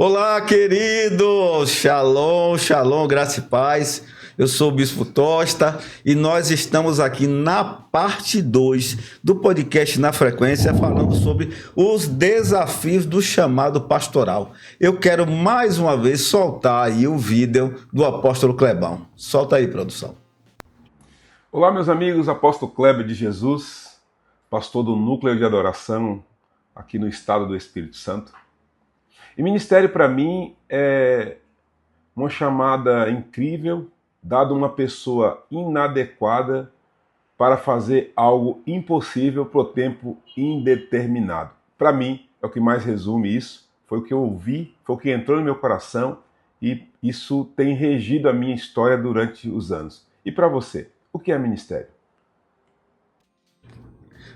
Olá, queridos! Shalom, shalom, graça e paz. Eu sou o Bispo Tosta e nós estamos aqui na parte 2 do podcast Na Frequência, falando sobre os desafios do chamado pastoral. Eu quero mais uma vez soltar aí o vídeo do apóstolo Clebão. Solta aí, produção. Olá, meus amigos, apóstolo Kleber de Jesus, pastor do Núcleo de Adoração aqui no estado do Espírito Santo. E ministério para mim é uma chamada incrível, dada uma pessoa inadequada para fazer algo impossível para o tempo indeterminado. Para mim, é o que mais resume isso, foi o que eu ouvi, foi o que entrou no meu coração e isso tem regido a minha história durante os anos. E para você, o que é ministério?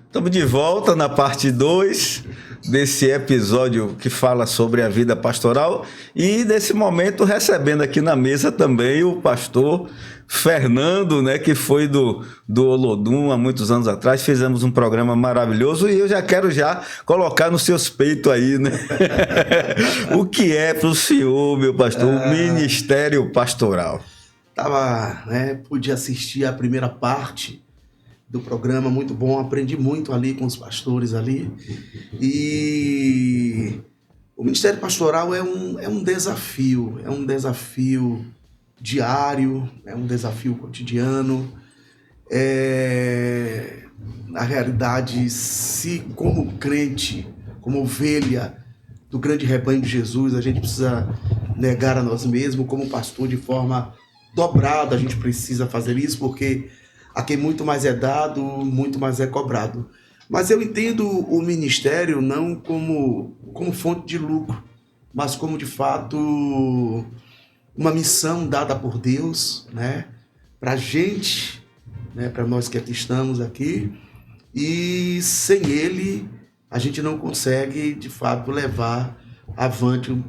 Estamos de volta na parte 2 desse episódio que fala sobre a vida pastoral e nesse momento recebendo aqui na mesa também o pastor Fernando, né, que foi do Olodum há muitos anos atrás. Fizemos um programa maravilhoso e eu já quero colocar nos seus peitos aí, né? O que é para o senhor, meu pastor, o ministério pastoral? Pude assistir a primeira parte do programa, muito bom, aprendi muito ali com os pastores ali. E o ministério pastoral é um desafio diário, é um desafio cotidiano. Na realidade, se como crente, como ovelha do grande rebanho de Jesus, a gente precisa negar a nós mesmos, como pastor, de forma dobrada, a gente precisa fazer isso, porque a quem muito mais é dado, muito mais é cobrado. Mas eu entendo o ministério não como fonte de lucro, mas como, de fato, uma missão dada por Deus, né, para a gente, né, para nós que aqui estamos aqui. E sem Ele, a gente não consegue, de fato, levar avante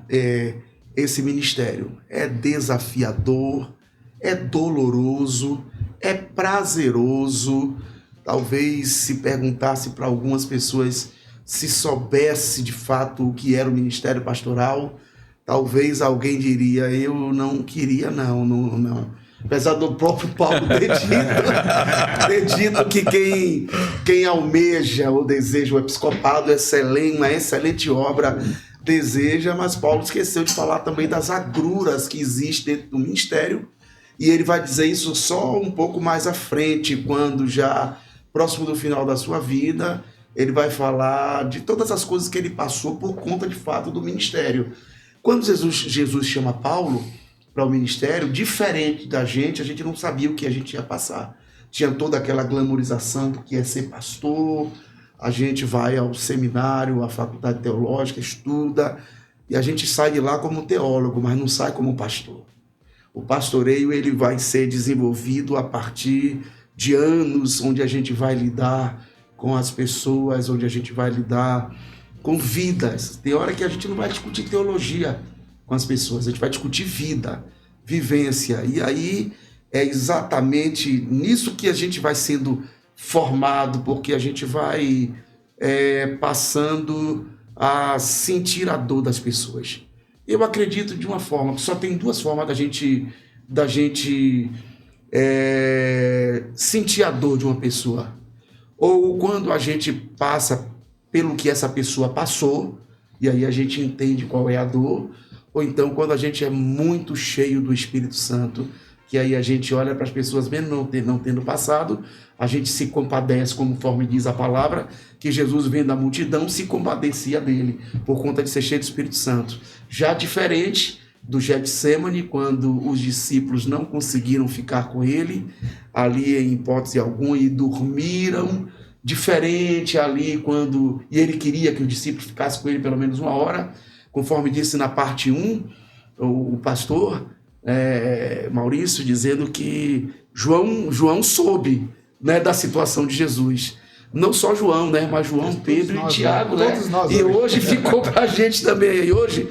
esse ministério. É desafiador, é doloroso, é prazeroso. Talvez se perguntasse para algumas pessoas se soubesse de fato o que era o ministério pastoral, talvez alguém diria, eu não queria não. Apesar do próprio Paulo ter dito que quem almeja ou deseja o episcopado, uma excelente obra deseja, mas Paulo esqueceu de falar também das agruras que existem dentro do ministério. E ele vai dizer isso só um pouco mais à frente, quando já próximo do final da sua vida, ele vai falar de todas as coisas que ele passou por conta, de fato, do ministério. Quando Jesus chama Paulo para o ministério, diferente da gente, a gente não sabia o que a gente ia passar. Tinha toda aquela glamorização do que é ser pastor, a gente vai ao seminário, à faculdade teológica, estuda, e a gente sai de lá como teólogo, mas não sai como pastor. O pastoreio ele vai ser desenvolvido a partir de anos, onde a gente vai lidar com as pessoas, onde a gente vai lidar com vidas. Tem hora que a gente não vai discutir teologia com as pessoas, a gente vai discutir vida, vivência. E aí é exatamente nisso que a gente vai sendo formado, porque a gente vai passando a sentir a dor das pessoas. Eu acredito de uma forma, que só tem duas formas da gente sentir a dor de uma pessoa. Ou quando a gente passa pelo que essa pessoa passou, e aí a gente entende qual é a dor. Ou então quando a gente é muito cheio do Espírito Santo, que aí a gente olha para as pessoas mesmo não tendo passado, a gente se compadece, conforme diz a palavra, que Jesus, vendo a multidão, se compadecia dele, por conta de ser cheio do Espírito Santo. Já diferente do Getsêmani, quando os discípulos não conseguiram ficar com ele, ali em hipótese alguma, e dormiram. Diferente ali e ele queria que os discípulos ficassem com ele pelo menos 1 hora, conforme disse na parte 1, o pastor Maurício, dizendo que João soube, né, da situação de Jesus. Não só João, né, mas João, Pedro e Tiago, né? E hoje ficou para a gente também aí hoje.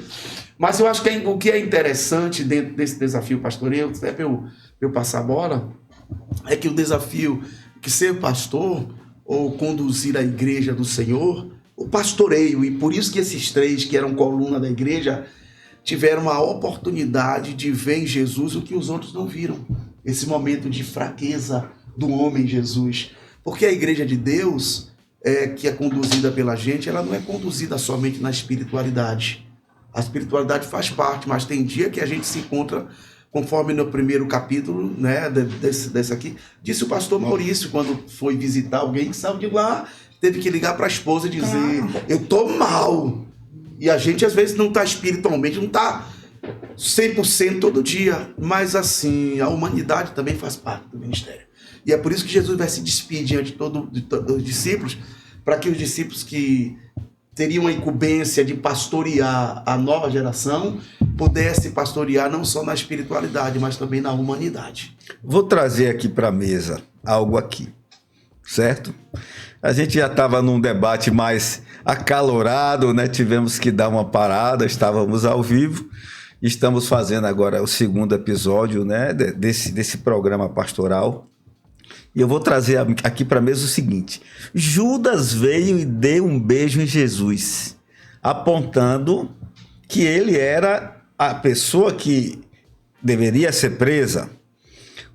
Mas eu acho que o que é interessante dentro desse desafio pastoreio, até para eu passar a bola, é que o desafio que ser pastor ou conduzir a igreja do Senhor, o pastoreio, e por isso que esses 3 que eram coluna da igreja tiveram a oportunidade de ver em Jesus o que os outros não viram. Esse momento de fraqueza do homem Jesus. Porque a igreja de Deus, que é conduzida pela gente, ela não é conduzida somente na espiritualidade. A espiritualidade faz parte, mas tem dia que a gente se encontra, conforme no primeiro capítulo, né, desse aqui, disse o pastor Maurício, quando foi visitar alguém que saiu de lá, teve que ligar para a esposa e dizer, eu tô mal. E a gente às vezes não está espiritualmente, não está 100% todo dia, mas assim, a humanidade também faz parte do ministério. E é por isso que Jesus vai se despedir diante de todos os discípulos, para que os discípulos que teriam a incumbência de pastorear a nova geração, pudesse pastorear não só na espiritualidade, mas também na humanidade. Vou trazer aqui para a mesa algo aqui, certo? A gente já estava num debate mais acalorado, né? Tivemos que dar uma parada, estávamos ao vivo. Estamos fazendo agora o segundo episódio, né, desse programa pastoral. E eu vou trazer aqui para a mesa o seguinte: Judas veio e deu um beijo em Jesus, apontando que ele era a pessoa que deveria ser presa.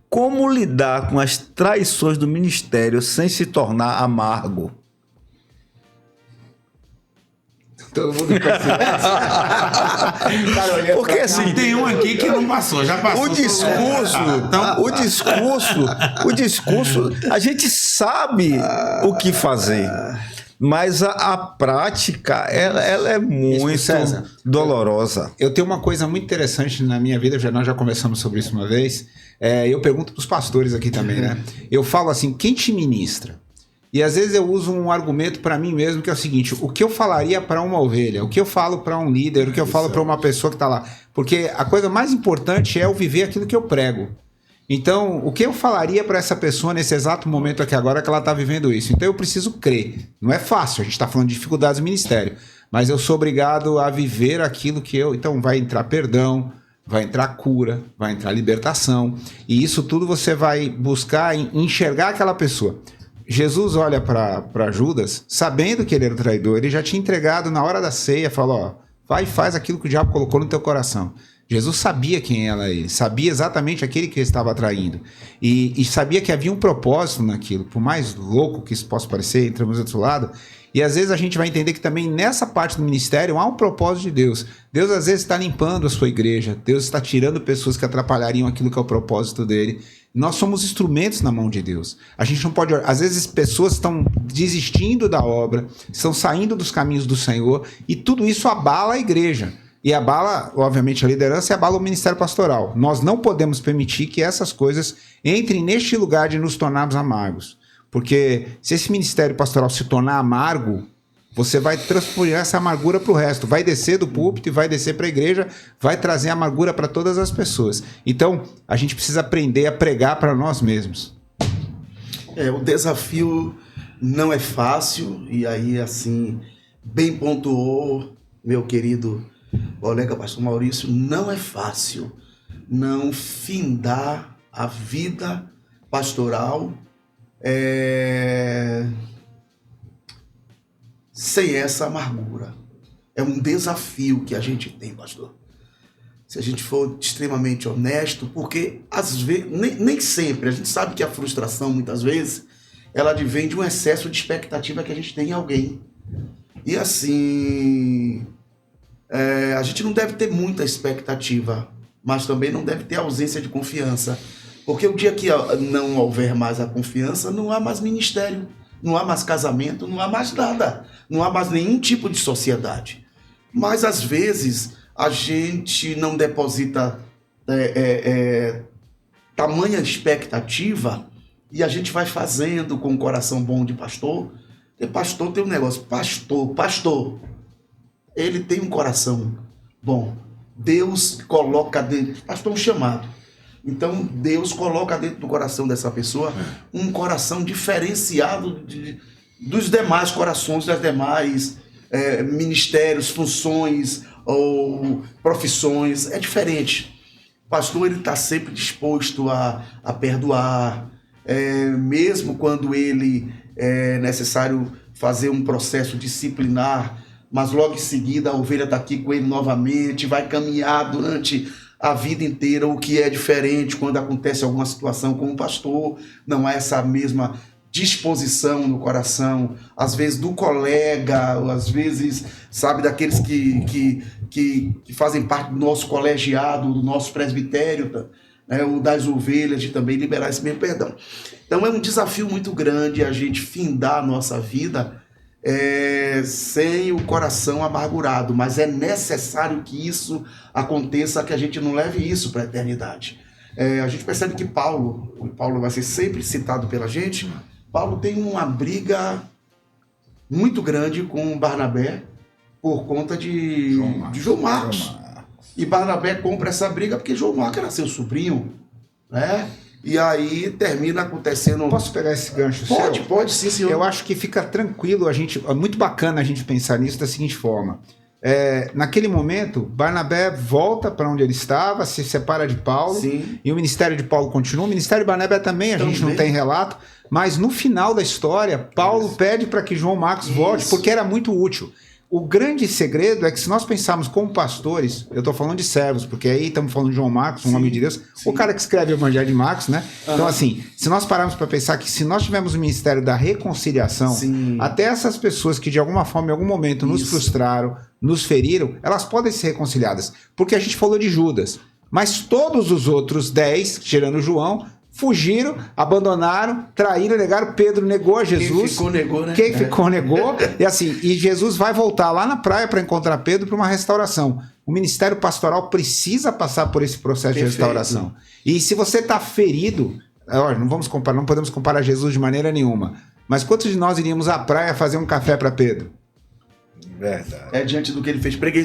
Como lidar com as traições do ministério sem se tornar amargo? Todo mundo porque assim, tem um aqui que não passou, já passou. O discurso, a gente sabe o que fazer, mas a prática, ela é muito dolorosa. Eu tenho uma coisa muito interessante na minha vida, nós já conversamos sobre isso uma vez. Eu pergunto para os pastores aqui também, né? Eu falo assim, quem te ministra? E às vezes eu uso um argumento para mim mesmo, que é o seguinte: o que eu falaria para uma ovelha, o que eu falo para um líder, o que eu falo para uma pessoa que está lá. Porque a coisa mais importante é eu viver aquilo que eu prego. Então, o que eu falaria para essa pessoa nesse exato momento aqui agora que ela está vivendo isso? Então eu preciso crer. Não é fácil, a gente está falando de dificuldades do ministério, mas eu sou obrigado a viver aquilo que eu... Então vai entrar perdão, vai entrar cura, vai entrar libertação, e isso tudo você vai buscar enxergar aquela pessoa. Jesus olha para Judas, sabendo que ele era o traidor, ele já tinha entregado na hora da ceia, falou, ó, vai e faz aquilo que o diabo colocou no teu coração. Jesus sabia quem era ele, sabia exatamente aquele que ele estava traindo, e sabia que havia um propósito naquilo, por mais louco que isso possa parecer, entramos do outro lado, e às vezes a gente vai entender que também nessa parte do ministério há um propósito de Deus. Deus às vezes está limpando a sua igreja, Deus está tirando pessoas que atrapalhariam aquilo que é o propósito dele. Nós somos instrumentos na mão de Deus. A gente não pode... Às vezes pessoas estão desistindo da obra, estão saindo dos caminhos do Senhor, e tudo isso abala a igreja. E abala, obviamente, a liderança e abala o ministério pastoral. Nós não podemos permitir que essas coisas entrem neste lugar de nos tornarmos amargos. Porque se esse ministério pastoral se tornar amargo, você vai transpor essa amargura para o resto. Vai descer do púlpito e vai descer para a igreja, vai trazer amargura para todas as pessoas. Então, a gente precisa aprender a pregar para nós mesmos. O desafio não é fácil, e aí, assim, bem pontuou, meu querido colega pastor Maurício, não é fácil não findar a vida pastoral sem essa amargura. É um desafio que a gente tem, pastor. Se a gente for extremamente honesto, porque às vezes, nem sempre, a gente sabe que a frustração, muitas vezes, ela advém de um excesso de expectativa que a gente tem em alguém. E assim, a gente não deve ter muita expectativa, mas também não deve ter ausência de confiança. Porque o dia que não houver mais a confiança, não há mais ministério, não há mais casamento, não há mais nada, não há mais nenhum tipo de sociedade. Mas às vezes a gente não deposita tamanha expectativa e a gente vai fazendo com o coração bom de pastor. E pastor tem um negócio, pastor, ele tem um coração bom. Deus coloca dentro, pastor é um chamado. Então Deus coloca dentro do coração dessa pessoa um coração diferenciado dos demais corações, das demais ministérios, funções ou profissões. É diferente. O pastor, ele está sempre disposto a perdoar, mesmo quando ele é necessário fazer um processo disciplinar mas logo em seguida a ovelha está aqui com ele novamente, vai caminhar durante a vida inteira. O que é diferente quando acontece alguma situação com o pastor, não há essa mesma disposição no coração, às vezes do colega, às vezes, sabe, daqueles que fazem parte do nosso colegiado, do nosso presbitério, né, o das ovelhas, de também liberar esse mesmo perdão. Então é um desafio muito grande a gente findar a nossa vida sem o coração amargurado, mas é necessário que isso aconteça, que a gente não leve isso para a eternidade. A gente percebe que Paulo vai ser sempre citado pela gente. Paulo tem uma briga muito grande com Barnabé por conta de João Marcos. E Barnabé compra essa briga porque João Marcos era seu sobrinho, né? E aí termina acontecendo... Posso pegar esse gancho seu? Pode sim, senhor. Eu acho que fica tranquilo, é muito bacana a gente pensar nisso da seguinte forma. Naquele momento, Barnabé volta para onde ele estava, se separa de Paulo. Sim. E o ministério de Paulo continua. O ministério de Barnabé também, a gente não tem relato, mas no final da história, Paulo pede para que João Marcos volte, porque era muito útil. O grande segredo é que se nós pensarmos como pastores, eu estou falando de servos, porque aí estamos falando de João Marcos, um homem de Deus, o cara que escreve o Evangelho de Marcos, né? Então assim, se nós pararmos para pensar que se nós tivermos o ministério da reconciliação, até essas pessoas que de alguma forma, em algum momento nos frustraram, nos feriram, elas podem ser reconciliadas, porque a gente falou de Judas, mas todos os outros 10, tirando João, fugiram, abandonaram, traíram, negaram. Pedro negou a Jesus. Quem ficou, negou, né? Quem ficou, negou. E assim, e Jesus vai voltar lá na praia para encontrar Pedro para uma restauração. O ministério pastoral precisa passar por esse processo de restauração. E se você está ferido, não podemos comparar Jesus de maneira nenhuma. Mas quantos de nós iríamos à praia fazer um café para Pedro? Verdade. Diante do que ele fez. Preguei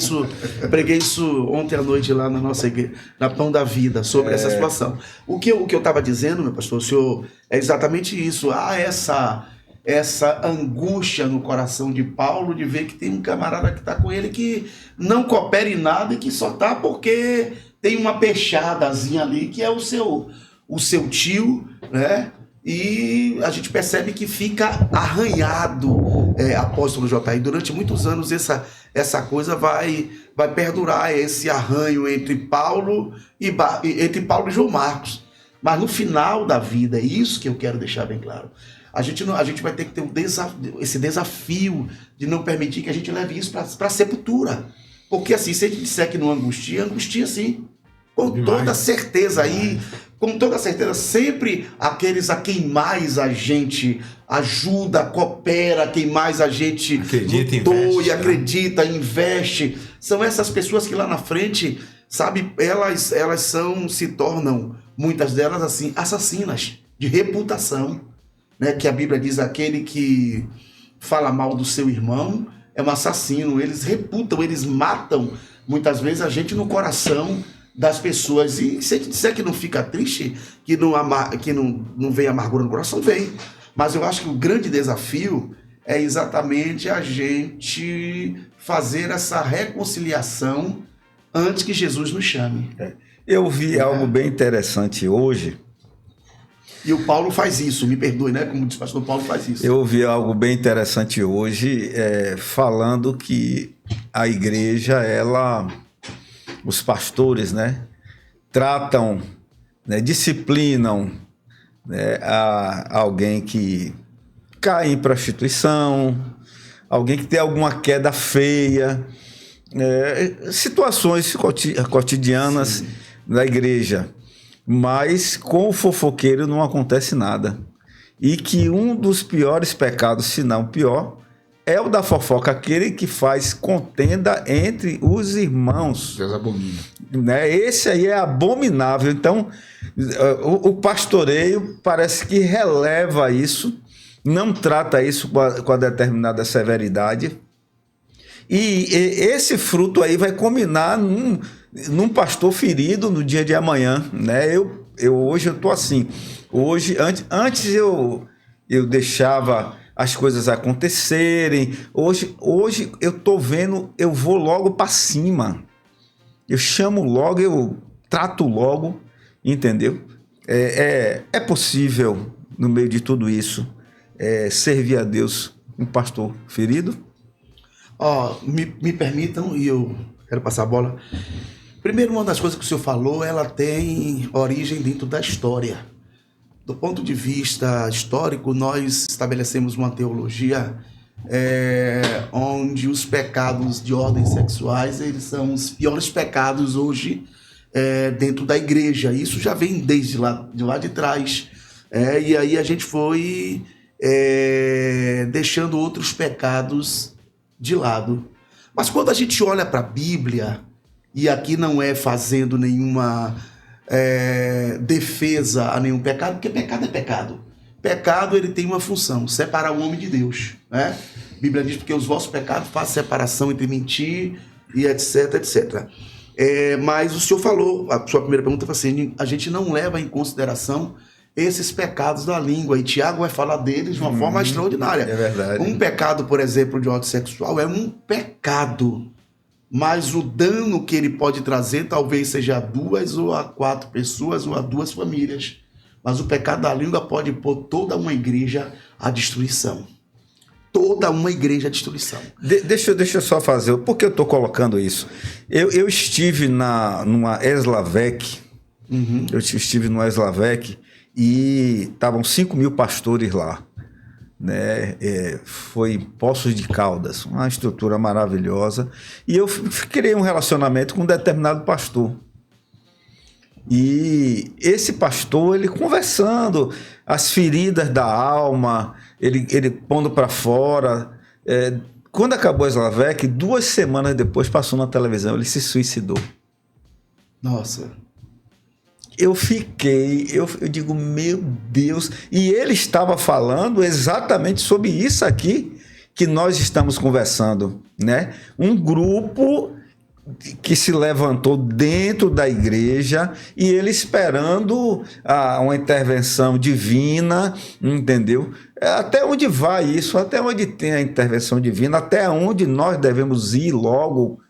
isso ontem à noite lá na nossa igreja, na Pão da Vida, sobre essa situação. O que eu estava dizendo, meu pastor, o senhor, é exatamente isso. Há essa angústia no coração de Paulo de ver que tem um camarada que está com ele que não coopera em nada e que só está porque tem uma peixadazinha ali que é o seu tio, né? E a gente percebe que fica arranhado, apóstolo J. E durante muitos anos essa coisa vai perdurar, esse arranho entre Paulo e João Marcos. Mas no final da vida, é isso que eu quero deixar bem claro. A gente vai ter que ter esse desafio de não permitir que a gente leve isso para a sepultura. Porque assim, se a gente disser que não angustia sim. Com toda certeza com toda certeza, sempre aqueles a quem mais a gente ajuda, coopera, quem mais a gente acredita, investe, são essas pessoas que lá na frente, sabe, elas se tornam, muitas delas assim, assassinas de reputação, né? Que a Bíblia diz, aquele que fala mal do seu irmão é um assassino. Eles reputam, eles matam muitas vezes a gente no coração das pessoas. E se a gente disser que não fica triste, que não vem amargura no coração, vem. Mas eu acho que o grande desafio é exatamente a gente fazer essa reconciliação antes que Jesus nos chame. Eu vi algo bem interessante hoje. E o Paulo faz isso, me perdoe, né? Como diz o pastor, Paulo faz isso. Eu vi algo bem interessante hoje, falando que a igreja, os pastores, né, tratam, né, disciplinam, né, a alguém que cai em prostituição, alguém que tem alguma queda feia, situações cotidianas da igreja. Mas com o fofoqueiro não acontece nada. E que um dos piores pecados, se não o pior, é o da fofoca, aquele que faz contenda entre os irmãos. Deus abomina. Né? Esse aí é abominável. Então, o pastoreio parece que releva isso, não trata isso com a determinada severidade. E esse fruto aí vai combinar num pastor ferido no dia de amanhã, né? Hoje eu tô assim. Antes eu deixava as coisas acontecerem. Hoje eu tô vendo, eu vou logo para cima. Eu chamo logo, eu trato logo, entendeu? É possível, no meio de tudo isso, servir a Deus um pastor ferido? Me permitam, e eu quero passar a bola. Primeiro, uma das coisas que o senhor falou, ela tem origem dentro da história. Do ponto de vista histórico, nós estabelecemos uma teologia onde os pecados de ordem sexuais, eles são os piores pecados hoje dentro da igreja. Isso já vem desde lá de trás. E aí a gente foi deixando outros pecados de lado. Mas quando a gente olha para a Bíblia, e aqui não é fazendo nenhuma defesa a nenhum pecado, porque pecado é pecado. Pecado, ele tem uma função, separar o homem de Deus, né? A Bíblia diz, porque os vossos pecados fazem separação entre mentir e etc, etc. Mas o senhor falou, a sua primeira pergunta foi assim, a gente não leva em consideração esses pecados da língua, e Tiago vai falar deles de uma forma extraordinária. É verdade. Um pecado, por exemplo, de ordem sexual é um pecado, mas o dano que ele pode trazer talvez seja a 2 ou a 4 pessoas ou a 2 famílias. Mas o pecado da língua pode pôr toda uma igreja à destruição. Toda uma igreja à destruição. Deixa eu só fazer, por que eu estou colocando isso? Eu estive numa Eslavec, eu estive numa Eslavec e estavam 5.000 pastores lá. Né? Foi em Poços de Caldas, uma estrutura maravilhosa. E eu criei um relacionamento com um determinado pastor. E esse pastor, ele conversando, as feridas da alma, ele pondo para fora. Quando acabou a Eslavec, 2 semanas depois passou na televisão, ele se suicidou. Nossa. Eu digo, meu Deus. E ele estava falando exatamente sobre isso aqui que nós estamos conversando, né? Um grupo que se levantou dentro da igreja e ele esperando uma intervenção divina, entendeu? Até onde vai isso? Até onde tem a intervenção divina? Até onde nós devemos ir logo,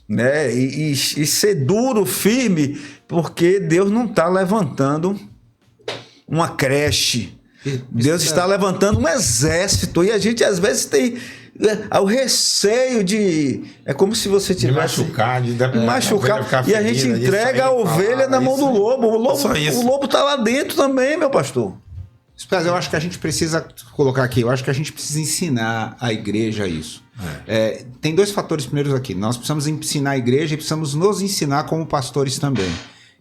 né? E ser duro, firme, porque Deus não está levantando uma creche. Deus está levantando um exército, e a gente às vezes tem o receio de... É como se você tivesse... machucar. E a gente entrega a ovelha na mão do lobo. O lobo está lá dentro também, meu pastor. Eu acho que a gente precisa colocar aqui, eu acho que a gente precisa ensinar a igreja isso. Tem 2 fatores primeiros aqui. Nós precisamos ensinar a igreja e precisamos nos ensinar como pastores também.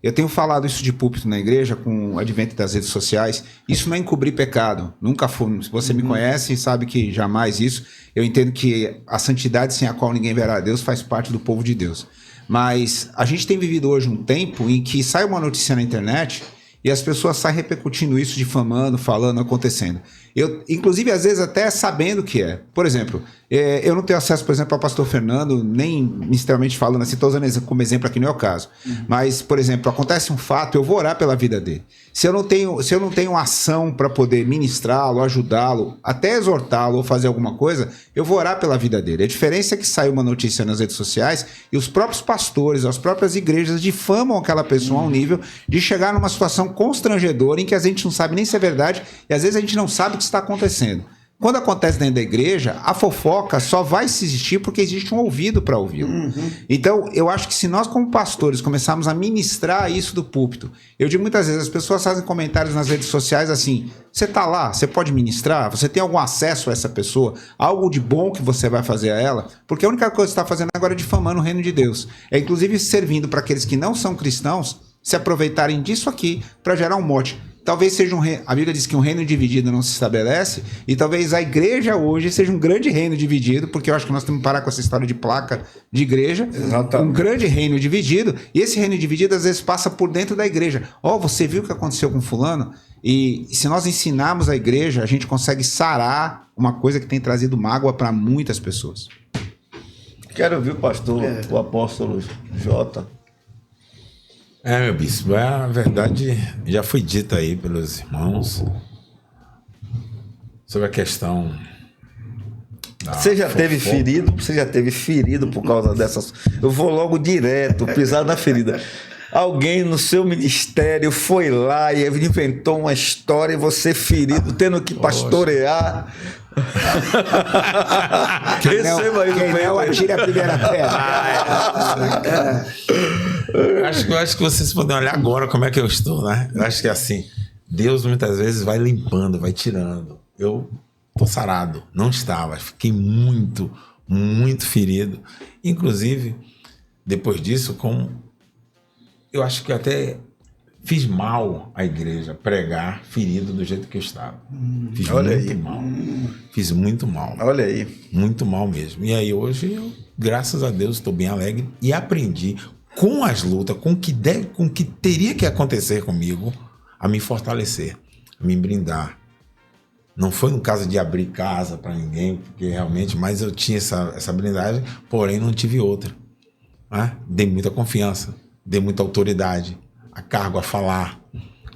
Eu tenho falado isso de púlpito na igreja com o advento das redes sociais. Isso não é encobrir pecado. Nunca foi. Se você me conhece, sabe que jamais isso. Eu entendo que a santidade sem a qual ninguém verá a Deus faz parte do povo de Deus. Mas a gente tem vivido hoje um tempo em que sai uma notícia na internet e as pessoas saem repercutindo isso, difamando, falando, acontecendo. Inclusive, às vezes, até sabendo o que é. Por exemplo, eu não tenho acesso, por exemplo, ao pastor Fernando, nem ministerialmente falando assim, estou usando como exemplo aqui, não é o caso. Mas, por exemplo, acontece um fato, eu vou orar pela vida dele. Se eu não tenho ação para poder ministrá-lo, ajudá-lo, até exortá-lo ou fazer alguma coisa, eu vou orar pela vida dele. A diferença é que sai uma notícia nas redes sociais e os próprios pastores, as próprias igrejas difamam aquela pessoa a um nível de chegar numa situação constrangedora em que a gente não sabe nem se é verdade e às vezes a gente não sabe o que está acontecendo. Quando acontece dentro da igreja, a fofoca só vai se existir porque existe um ouvido para ouvi-lo. Então, eu acho que se nós como pastores começarmos a ministrar isso do púlpito, eu digo muitas vezes, as pessoas fazem comentários nas redes sociais assim, você está lá, você pode ministrar, você tem algum acesso a essa pessoa, algo de bom que você vai fazer a ela, porque a única coisa que você está fazendo agora é difamando o reino de Deus. É inclusive servindo para aqueles que não são cristãos se aproveitarem disso aqui para gerar um mote. Talvez seja a Bíblia diz que um reino dividido não se estabelece, e talvez a igreja hoje seja um grande reino dividido, porque eu acho que nós temos que parar com essa história de placa de igreja. Exatamente. Um grande reino dividido, e esse reino dividido às vezes passa por dentro da igreja. Você viu o que aconteceu com fulano? E se nós ensinarmos a igreja, a gente consegue sarar uma coisa que tem trazido mágoa para muitas pessoas. Quero ouvir o pastor, o apóstolo Jota. Meu bispo, a verdade já foi dita aí pelos irmãos sobre a questão Você já teve ferido? Você já teve ferido por causa dessas... Eu vou logo direto, pisar na ferida. alguém no seu ministério foi lá e inventou uma história e você ferido, tendo que pastorear. Receba aí Quem não atire a primeira pedra. Eu acho que vocês podem olhar agora como é que eu estou, né? Eu acho que é assim, Deus muitas vezes vai limpando, vai tirando. Eu tô sarado, não estava, fiquei muito, muito ferido. Inclusive, depois disso, eu acho que eu até fiz mal à igreja, pregar ferido do jeito que eu estava. Fiz muito mal. Fiz muito mal. Olha aí. Muito mal mesmo. E aí hoje, eu, graças a Deus, estou bem alegre e aprendi com as lutas, com o que teria que acontecer comigo, a me fortalecer, a me brindar. Não foi no caso de abrir casa para ninguém, porque realmente, mas eu tinha essa blindagem, porém não tive outra. Né? Dei muita confiança, dei muita autoridade, a cargo a falar,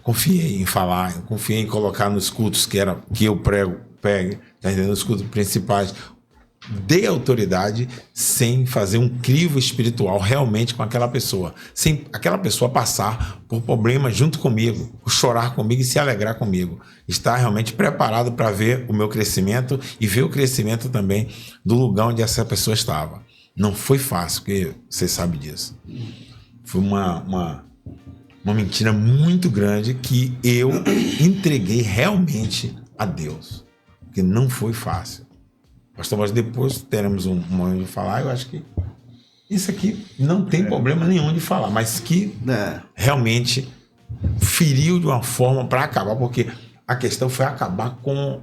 confiei em falar, confiei em colocar nos cultos que eu prego, tá entendendo? Os cultos principais. Dei autoridade sem fazer um crivo espiritual realmente com aquela pessoa, sem aquela pessoa passar por problemas junto comigo, chorar comigo e se alegrar comigo, estar realmente preparado para ver o meu crescimento e ver o crescimento também do lugar onde essa pessoa estava. Não foi fácil, porque você sabe disso. Foi uma mentira muito grande que eu entreguei realmente a Deus, porque não foi fácil. Pastor, mas depois teremos um momento de falar. Eu acho que isso aqui não tem problema nenhum de falar, mas que realmente feriu de uma forma para acabar, porque a questão foi acabar com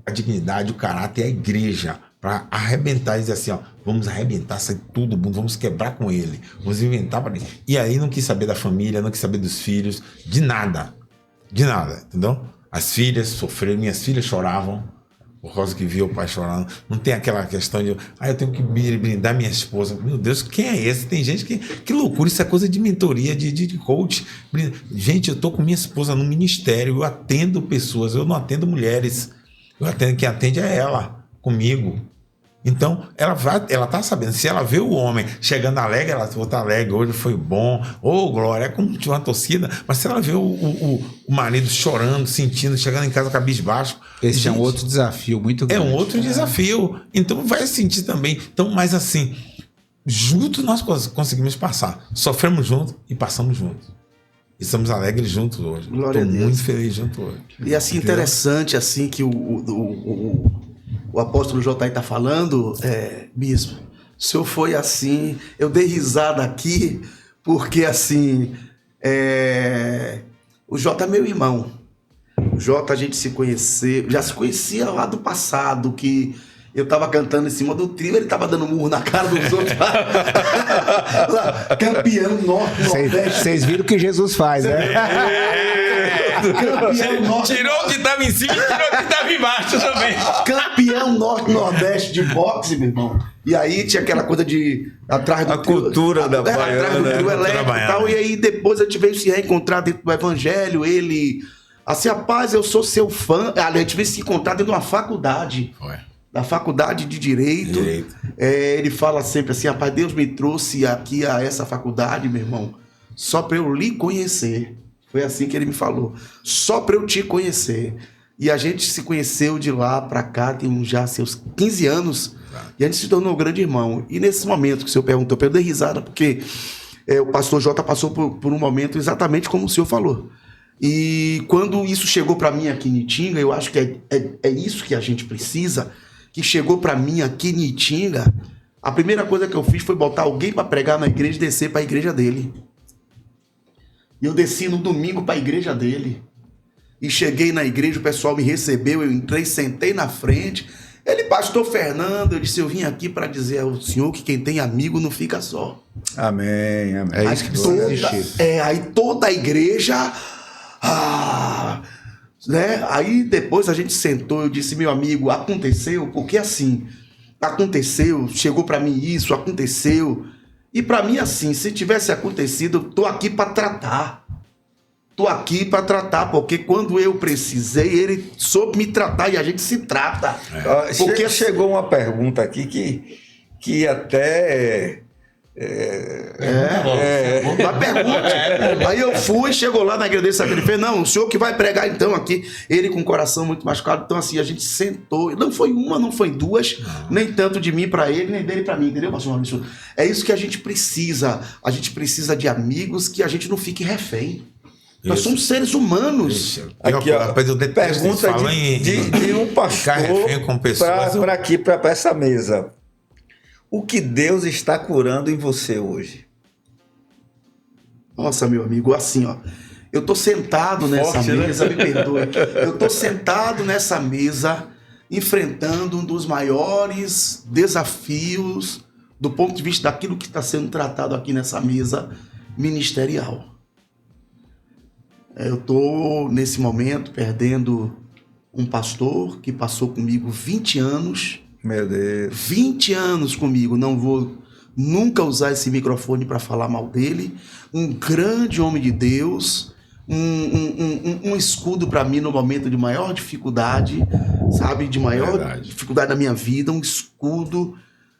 a dignidade, o caráter e a igreja, para arrebentar e dizer assim, ó, vamos arrebentar, sair tudo, vamos quebrar com ele, vamos inventar para ele. E aí não quis saber da família, não quis saber dos filhos, de nada, entendeu? As filhas sofreram, minhas filhas choravam, por causa que viu o pai chorando. Não tem aquela questão de eu tenho que brindar minha esposa. Meu Deus, quem é esse? Tem gente que loucura, isso é coisa de mentoria, de coach. Gente, eu tô com minha esposa no ministério, eu atendo pessoas, eu não atendo mulheres. Quem atende é ela, comigo. Então, ela tá sabendo, se ela vê o homem chegando alegre, ela vai estar alegre, hoje foi bom, glória, é como tinha uma torcida, mas se ela vê o marido chorando, sentindo, chegando em casa cabisbaixo... Esse é um outro desafio muito grande. É um outro desafio, então vai sentir também. Então, mas assim, juntos nós conseguimos passar, sofremos juntos e passamos juntos. Estamos alegres juntos hoje. Estou muito feliz junto hoje. E assim, interessante assim que o apóstolo J.I. está falando, bispo, o senhor foi assim, eu dei risada aqui, porque assim, o J é meu irmão. O J a gente já se conhecia lá do passado, que eu tava cantando em cima do trio, ele tava dando murro na cara dos outros. Lá, campeão norte-nordeste. Vocês viram o que Jesus faz, né? Campeão norte. Tirou o que estava em cima e tirou o que estava embaixo também. Campeão norte-nordeste de boxe, meu irmão. E aí tinha aquela coisa de atrás do trio, cultura da baiana, atrás do trio elétrico e tal. E aí depois a gente veio se reencontrar dentro do evangelho, ele... Assim, rapaz, eu sou seu fã. A gente veio se encontrar dentro de uma faculdade. Foi. Da faculdade de Direito. Ele fala sempre assim, rapaz, Deus me trouxe aqui a essa faculdade, meu irmão, só para eu lhe conhecer. Foi assim que ele me falou. Só para eu te conhecer. E a gente se conheceu de lá para cá, tem já seus 15 anos. E a gente se tornou um grande irmão. E nesse momento que o senhor perguntou, eu dei risada, porque o pastor J passou por um momento exatamente como o senhor falou. E quando isso chegou para mim aqui em Itinga, eu acho que é isso que a gente precisa, que chegou para mim aqui em Itinga, a primeira coisa que eu fiz foi botar alguém para pregar na igreja e descer para a igreja dele. E eu desci no domingo para a igreja dele. E cheguei na igreja, o pessoal me recebeu, eu entrei, sentei na frente. Ele, pastor Fernando, eu disse, eu vim aqui para dizer ao senhor que quem tem amigo não fica só. Amém, amém. É isso que precisa existir. Aí toda a igreja... né? Aí depois a gente sentou, eu disse, meu amigo, aconteceu, porque assim, aconteceu, chegou para mim isso, aconteceu, e para mim assim, se tivesse acontecido, eu tô aqui para tratar, porque quando eu precisei, ele soube me tratar e a gente se trata. Porque chegou uma pergunta aqui que até Lá pergunte. Aí eu fui, chegou lá na igreja dele, sabe o que ele fez? Não, o senhor que vai pregar então aqui. Ele com o coração muito machucado. Então assim, a gente sentou. Não foi uma, não foi duas, nem tanto de mim para ele, nem dele para mim, entendeu, pastor Maurício? É isso que a gente precisa. A gente precisa de amigos que a gente não fique refém. Nós somos seres humanos. Aqui, ó, pergunta de um pastor para essa mesa. O que Deus está curando em você hoje? Nossa, meu amigo, assim, ó. Eu tô sentado nessa mesa, me perdoe. Eu tô sentado nessa mesa, enfrentando um dos maiores desafios do ponto de vista daquilo que está sendo tratado aqui nessa mesa ministerial. Eu tô, nesse momento, perdendo um pastor que passou comigo 20 anos. Meu Deus. 20 anos comigo, não vou nunca usar esse microfone para falar mal dele. Um grande homem de Deus, um escudo para mim no momento de maior dificuldade, sabe? De maior dificuldade da minha vida, um escudo,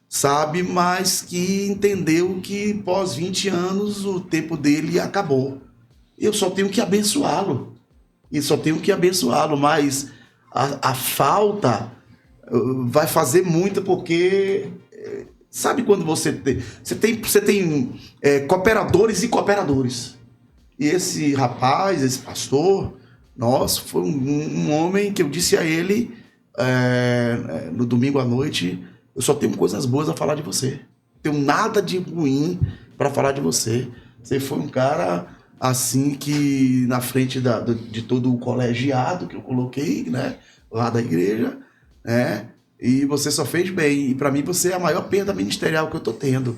sabe? Mas que entendeu que pós 20 anos o tempo dele acabou. Eu só tenho que abençoá-lo. Mas a falta vai fazer muito, porque sabe quando você tem cooperadores e cooperadores. E esse rapaz, esse pastor, nossa, foi um homem que eu disse a ele no domingo à noite: eu só tenho coisas boas a falar de você. Não tenho nada de ruim para falar de você. Você foi um cara assim que na frente de todo o colegiado que eu coloquei, né, lá da igreja, né? E você só fez bem. E para mim você é a maior perda ministerial que eu tô tendo.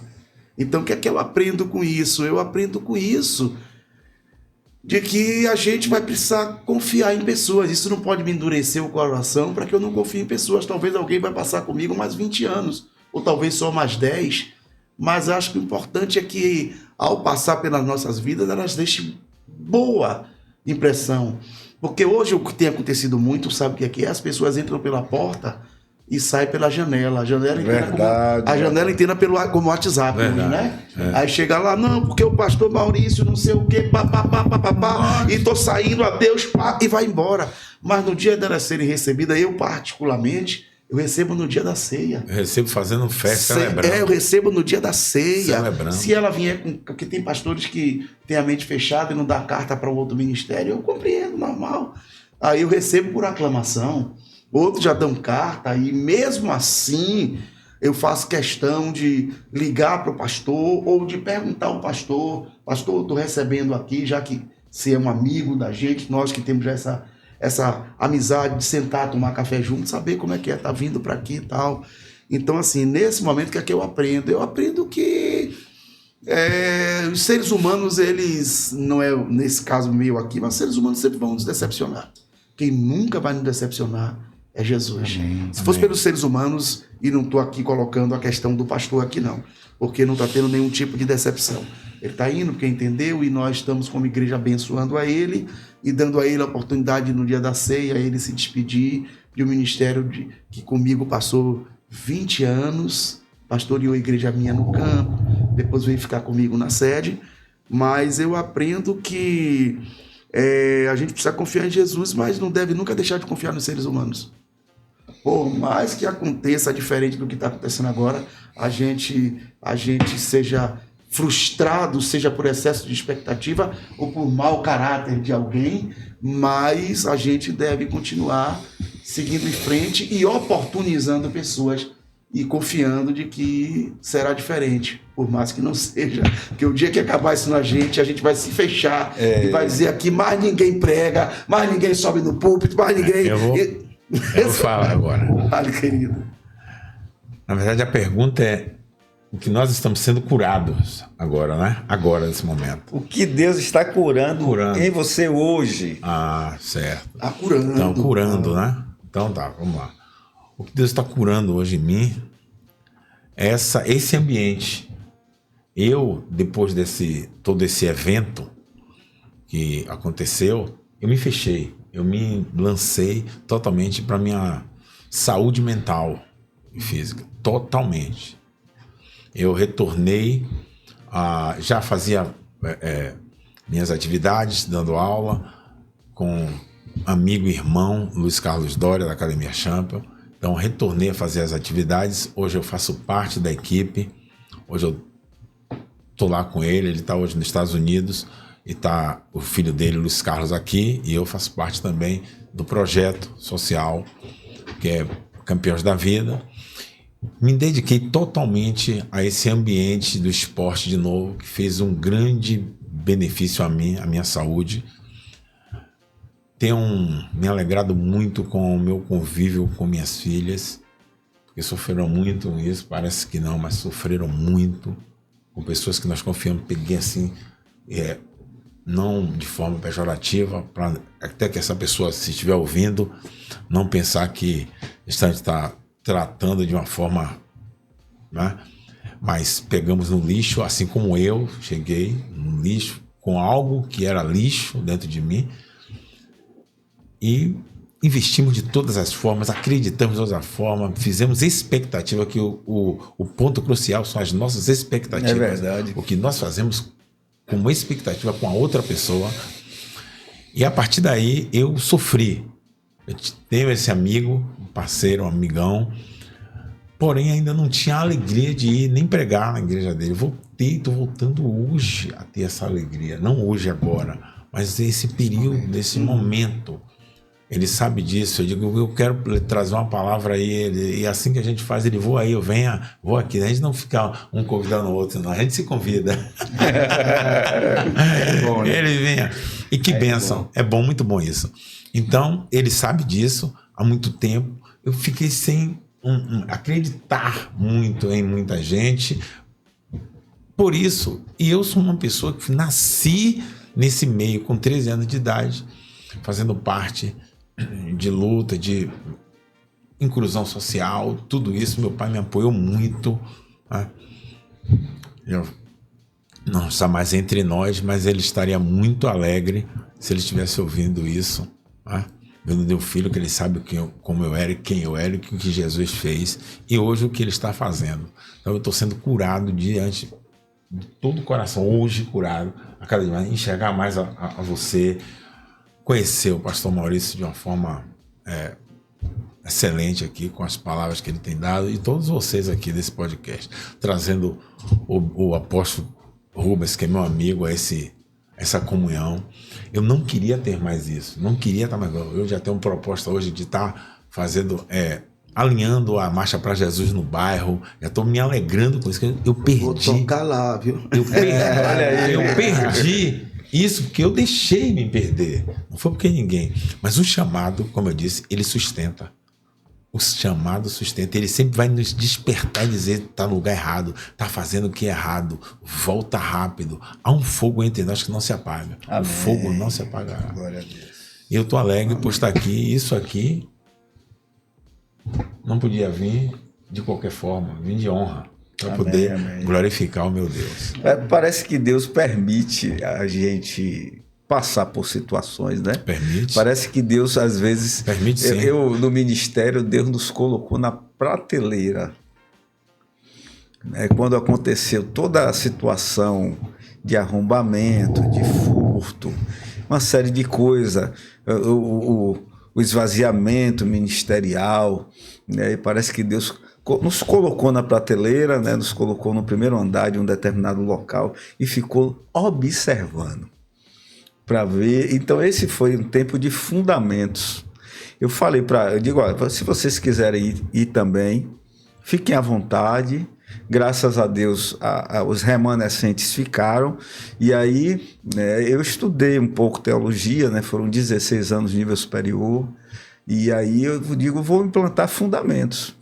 Então o que é que eu aprendo com isso? Eu aprendo com isso de que a gente vai precisar confiar em pessoas. Isso não pode me endurecer o coração para que eu não confie em pessoas. Talvez alguém vai passar comigo mais 20 anos, ou talvez só mais 10. Mas acho que o importante é que, ao passar pelas nossas vidas, elas deixem boa impressão. Porque hoje o que tem acontecido muito, sabe o que é? As pessoas entram pela porta e saem pela janela. A janela inteira como WhatsApp, né? Aí chega lá, não, porque o pastor Maurício não sei o quê, e tô saindo, adeus, e vai embora. Mas no dia delas serem recebidas, eu particularmente, eu recebo no dia da ceia. Eu recebo fazendo festa, celebrando. Eu recebo no dia da ceia. Celebrando. Se ela vier com... Porque tem pastores que têm a mente fechada e não dá carta para o outro ministério. Eu compreendo, normal. Aí eu recebo por aclamação. Outros já dão carta. E mesmo assim, eu faço questão de ligar para o pastor ou de perguntar ao pastor: pastor, eu estou recebendo aqui, já que você é um amigo da gente, nós que temos essa amizade de sentar, tomar café junto, saber como é que tá vindo para aqui e tal. Então, assim, nesse momento, o que é que eu aprendo? Eu aprendo que os seres humanos, eles, não é nesse caso meu aqui, mas os seres humanos sempre vão nos decepcionar. Quem nunca vai nos decepcionar é Jesus. Se fosse pelos seres humanos, e não estou aqui colocando a questão do pastor aqui não, porque não está tendo nenhum tipo de decepção. Ele está indo porque entendeu, e nós estamos como igreja abençoando a ele e dando a ele a oportunidade no dia da ceia, ele se despedir de um ministério que comigo passou 20 anos, pastoreou a igreja minha no campo, depois veio ficar comigo na sede. Mas eu aprendo que a gente precisa confiar em Jesus, mas não deve nunca deixar de confiar nos seres humanos. Por mais que aconteça diferente do que está acontecendo agora, a gente seja frustrado, seja por excesso de expectativa ou por mau caráter de alguém, mas a gente deve continuar seguindo em frente e oportunizando pessoas e confiando de que será diferente, por mais que não seja. Porque o dia que acabar isso na gente, a gente vai se fechar e vai dizer aqui: mais ninguém prega, mais ninguém sobe no púlpito, mais ninguém... Eu vou falar agora. Vale, querido. Na verdade, a pergunta é: o que nós estamos sendo curados agora, né? Agora, nesse momento. O que Deus está curando em você hoje? Ah, certo. Está curando. Então, curando, né? Então tá, vamos lá. O que Deus está curando hoje em mim é esse ambiente. Eu, depois todo esse evento que aconteceu, eu me fechei. Eu me lancei totalmente para minha saúde mental e física. Totalmente. eu retornei, já fazia minhas atividades, dando aula com amigo e irmão Luiz Carlos Doria, da Academia Champion. Então, retornei a fazer as atividades. Hoje eu faço parte da equipe. Hoje eu estou lá com ele está hoje nos Estados Unidos e está o filho dele, Luiz Carlos, aqui, e eu faço parte também do projeto social, que é Campeões da Vida. Me dediquei totalmente a esse ambiente do esporte de novo, que fez um grande benefício a mim, a minha saúde. Tenho me alegrado muito com o meu convívio com minhas filhas, porque sofreram muito com isso, parece que não, mas sofreram muito, com pessoas que nós confiamos. Peguei assim, não de forma pejorativa, para até que essa pessoa, se estiver ouvindo, não pensar que está tratando de uma forma, né? Mas pegamos no lixo, assim como eu cheguei no lixo, com algo que era lixo dentro de mim, e investimos de todas as formas, acreditamos de todas as formas, fizemos expectativa, que o ponto crucial são as nossas expectativas. É verdade. O que nós fazemos como expectativa com a outra pessoa. E a partir daí eu sofri. Eu tenho esse amigo, um parceiro, um amigão, porém ainda não tinha a alegria de ir nem pregar na igreja dele. Estou voltando hoje a ter essa alegria. Não hoje, agora, mas esse período, desse momento. Ele sabe disso. Eu digo, eu quero trazer uma palavra aí. E assim que a gente faz, ele voa aí, eu venha, vou aqui. A gente não fica um convidando o outro, não. A gente se convida. Bom, né? Ele venha. E que bênção. É bom, muito bom isso. Então, ele sabe disso há muito tempo. Eu fiquei sem acreditar muito em muita gente. Por isso, e eu sou uma pessoa que nasci nesse meio com 13 anos de idade, fazendo parte de luta, de inclusão social, tudo isso. Meu pai me apoiou muito, né? Não está mais entre nós, mas ele estaria muito alegre se ele estivesse ouvindo isso, né? Vendo meu filho, que ele sabe como eu era e quem eu era, e o que Jesus fez, e hoje o que ele está fazendo. Então eu estou sendo curado diante de todo o coração, hoje curado, a cada dia mais, enxergar mais a você, conhecer o pastor Maurício de uma forma excelente aqui, com as palavras que ele tem dado, e todos vocês aqui desse podcast, trazendo o apóstolo Rubens, que é meu amigo, essa comunhão. Eu não queria ter mais isso, não queria estar mais. Eu já tenho uma proposta hoje de estar fazendo, alinhando a Marcha para Jesus no bairro. Já estou me alegrando com isso, que eu perdi. Vou tocar lá, viu? Eu perdi isso porque eu deixei me perder. Não foi porque ninguém. Mas o chamado, como eu disse, ele sustenta. O chamado sustenta. Ele sempre vai nos despertar e dizer: está no lugar errado, está fazendo o que é errado, volta rápido. Há um fogo entre nós que não se apaga. Amém. O fogo não se apagará. Glória a Deus. E eu estou alegre por estar aqui. Isso aqui não podia vir de qualquer forma, vir de honra, para poder glorificar o meu Deus. Parece que Deus permite a gente passar por situações, né? Permite. Parece que Deus, às vezes... Permite, sim. No ministério, Deus nos colocou na prateleira. Quando aconteceu toda a situação de arrombamento, de furto, uma série de coisas, o esvaziamento ministerial, né? E parece que Deus nos colocou na prateleira, né? Nos colocou no primeiro andar de um determinado local e ficou observando para ver. Então esse foi um tempo de fundamentos. Eu digo, olha, se vocês quiserem ir também, fiquem à vontade. Graças a Deus, os remanescentes ficaram. E aí, né, eu estudei um pouco teologia, né? Foram 16 anos de nível superior. E aí eu digo, vou implantar fundamentos.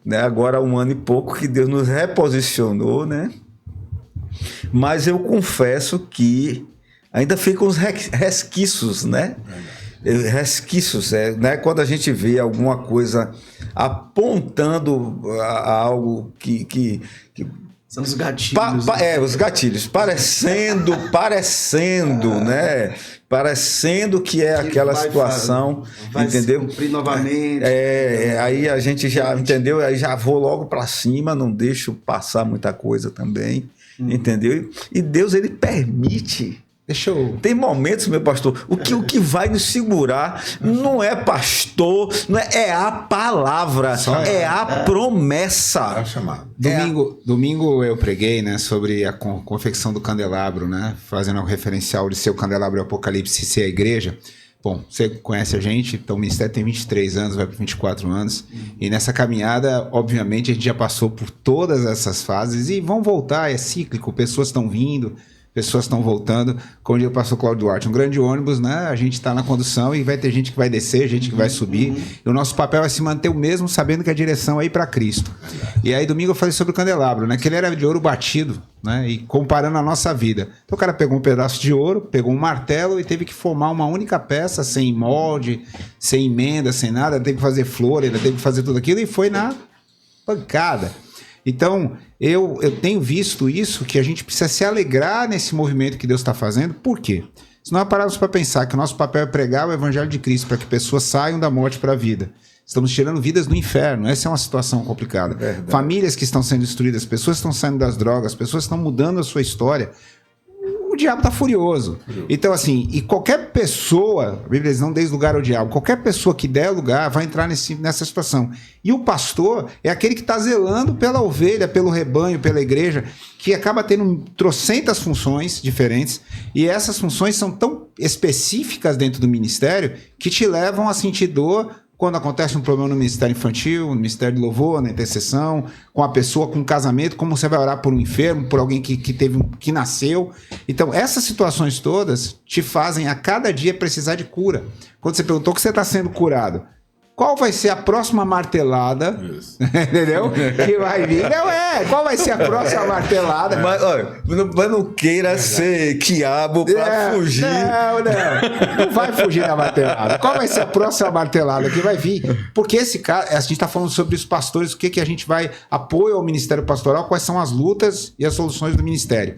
Né? Agora há 1 ano e pouco que Deus nos reposicionou, né? Mas eu confesso que ainda ficam os resquícios, né? Resquícios, né? Quando a gente vê alguma coisa apontando a algo que São os gatilhos. Os gatilhos. Parecendo, né? Parecendo que é aquela situação, vai entendeu? Se cumprir novamente. Aí a gente já, entendeu? Aí já vou logo para cima, não deixo passar muita coisa também, entendeu? E Deus, ele permite. Tem momentos, meu pastor, o que vai nos segurar não é pastor, é a palavra, é a promessa. É chamado. Domingo eu preguei, né, sobre a confecção do candelabro, né, fazendo o referencial de ser o candelabro do Apocalipse e ser a igreja. Bom, você conhece a gente, então o ministério tem 23 anos, vai para 24 anos, e nessa caminhada, obviamente, a gente já passou por todas essas fases e vão voltar, é cíclico, pessoas estão vindo, pessoas estão voltando, como diz o pastor Cláudio Duarte, um grande ônibus, né? A gente está na condução e vai ter gente que vai descer, gente que vai subir, e o nosso papel é se manter o mesmo, sabendo que a direção é ir para Cristo. E aí domingo eu falei sobre o candelabro, né? Que ele era de ouro batido, né? E comparando a nossa vida. Então o cara pegou um pedaço de ouro, pegou um martelo e teve que formar uma única peça, sem molde, sem emenda, sem nada, teve que fazer flor, ele teve que fazer tudo aquilo e foi na pancada. Então, eu tenho visto isso, que a gente precisa se alegrar nesse movimento que Deus está fazendo. Por quê? Se nós pararmos para pensar que o nosso papel é pregar o evangelho de Cristo para que pessoas saiam da morte para a vida. Estamos tirando vidas do inferno. Essa é uma situação complicada. Verdade. Famílias que estão sendo destruídas, pessoas estão saindo das drogas, pessoas estão mudando a sua história. O diabo está furioso. Então, assim, e qualquer pessoa, a Bíblia diz, não deis lugar ao diabo, qualquer pessoa que der lugar vai entrar nessa situação. E o pastor é aquele que está zelando pela ovelha, pelo rebanho, pela igreja, que acaba tendo trocentas funções diferentes, e essas funções são tão específicas dentro do ministério que te levam a sentir dor quando acontece um problema no ministério infantil, no ministério de louvor, na intercessão, com a pessoa, com o casamento, como você vai orar por um enfermo, por alguém que nasceu. Então, essas situações todas te fazem a cada dia precisar de cura. Quando você perguntou que você está sendo curado, qual vai ser a próxima martelada? Entendeu? Que vai vir. Qual vai ser a próxima martelada? Mas, olha, não queira ser quiabo pra fugir. Não vai fugir da martelada. Qual vai ser a próxima martelada que vai vir? Porque esse cara, a gente está falando sobre os pastores, o que a gente vai apoio ao ministério pastoral, quais são as lutas e as soluções do ministério.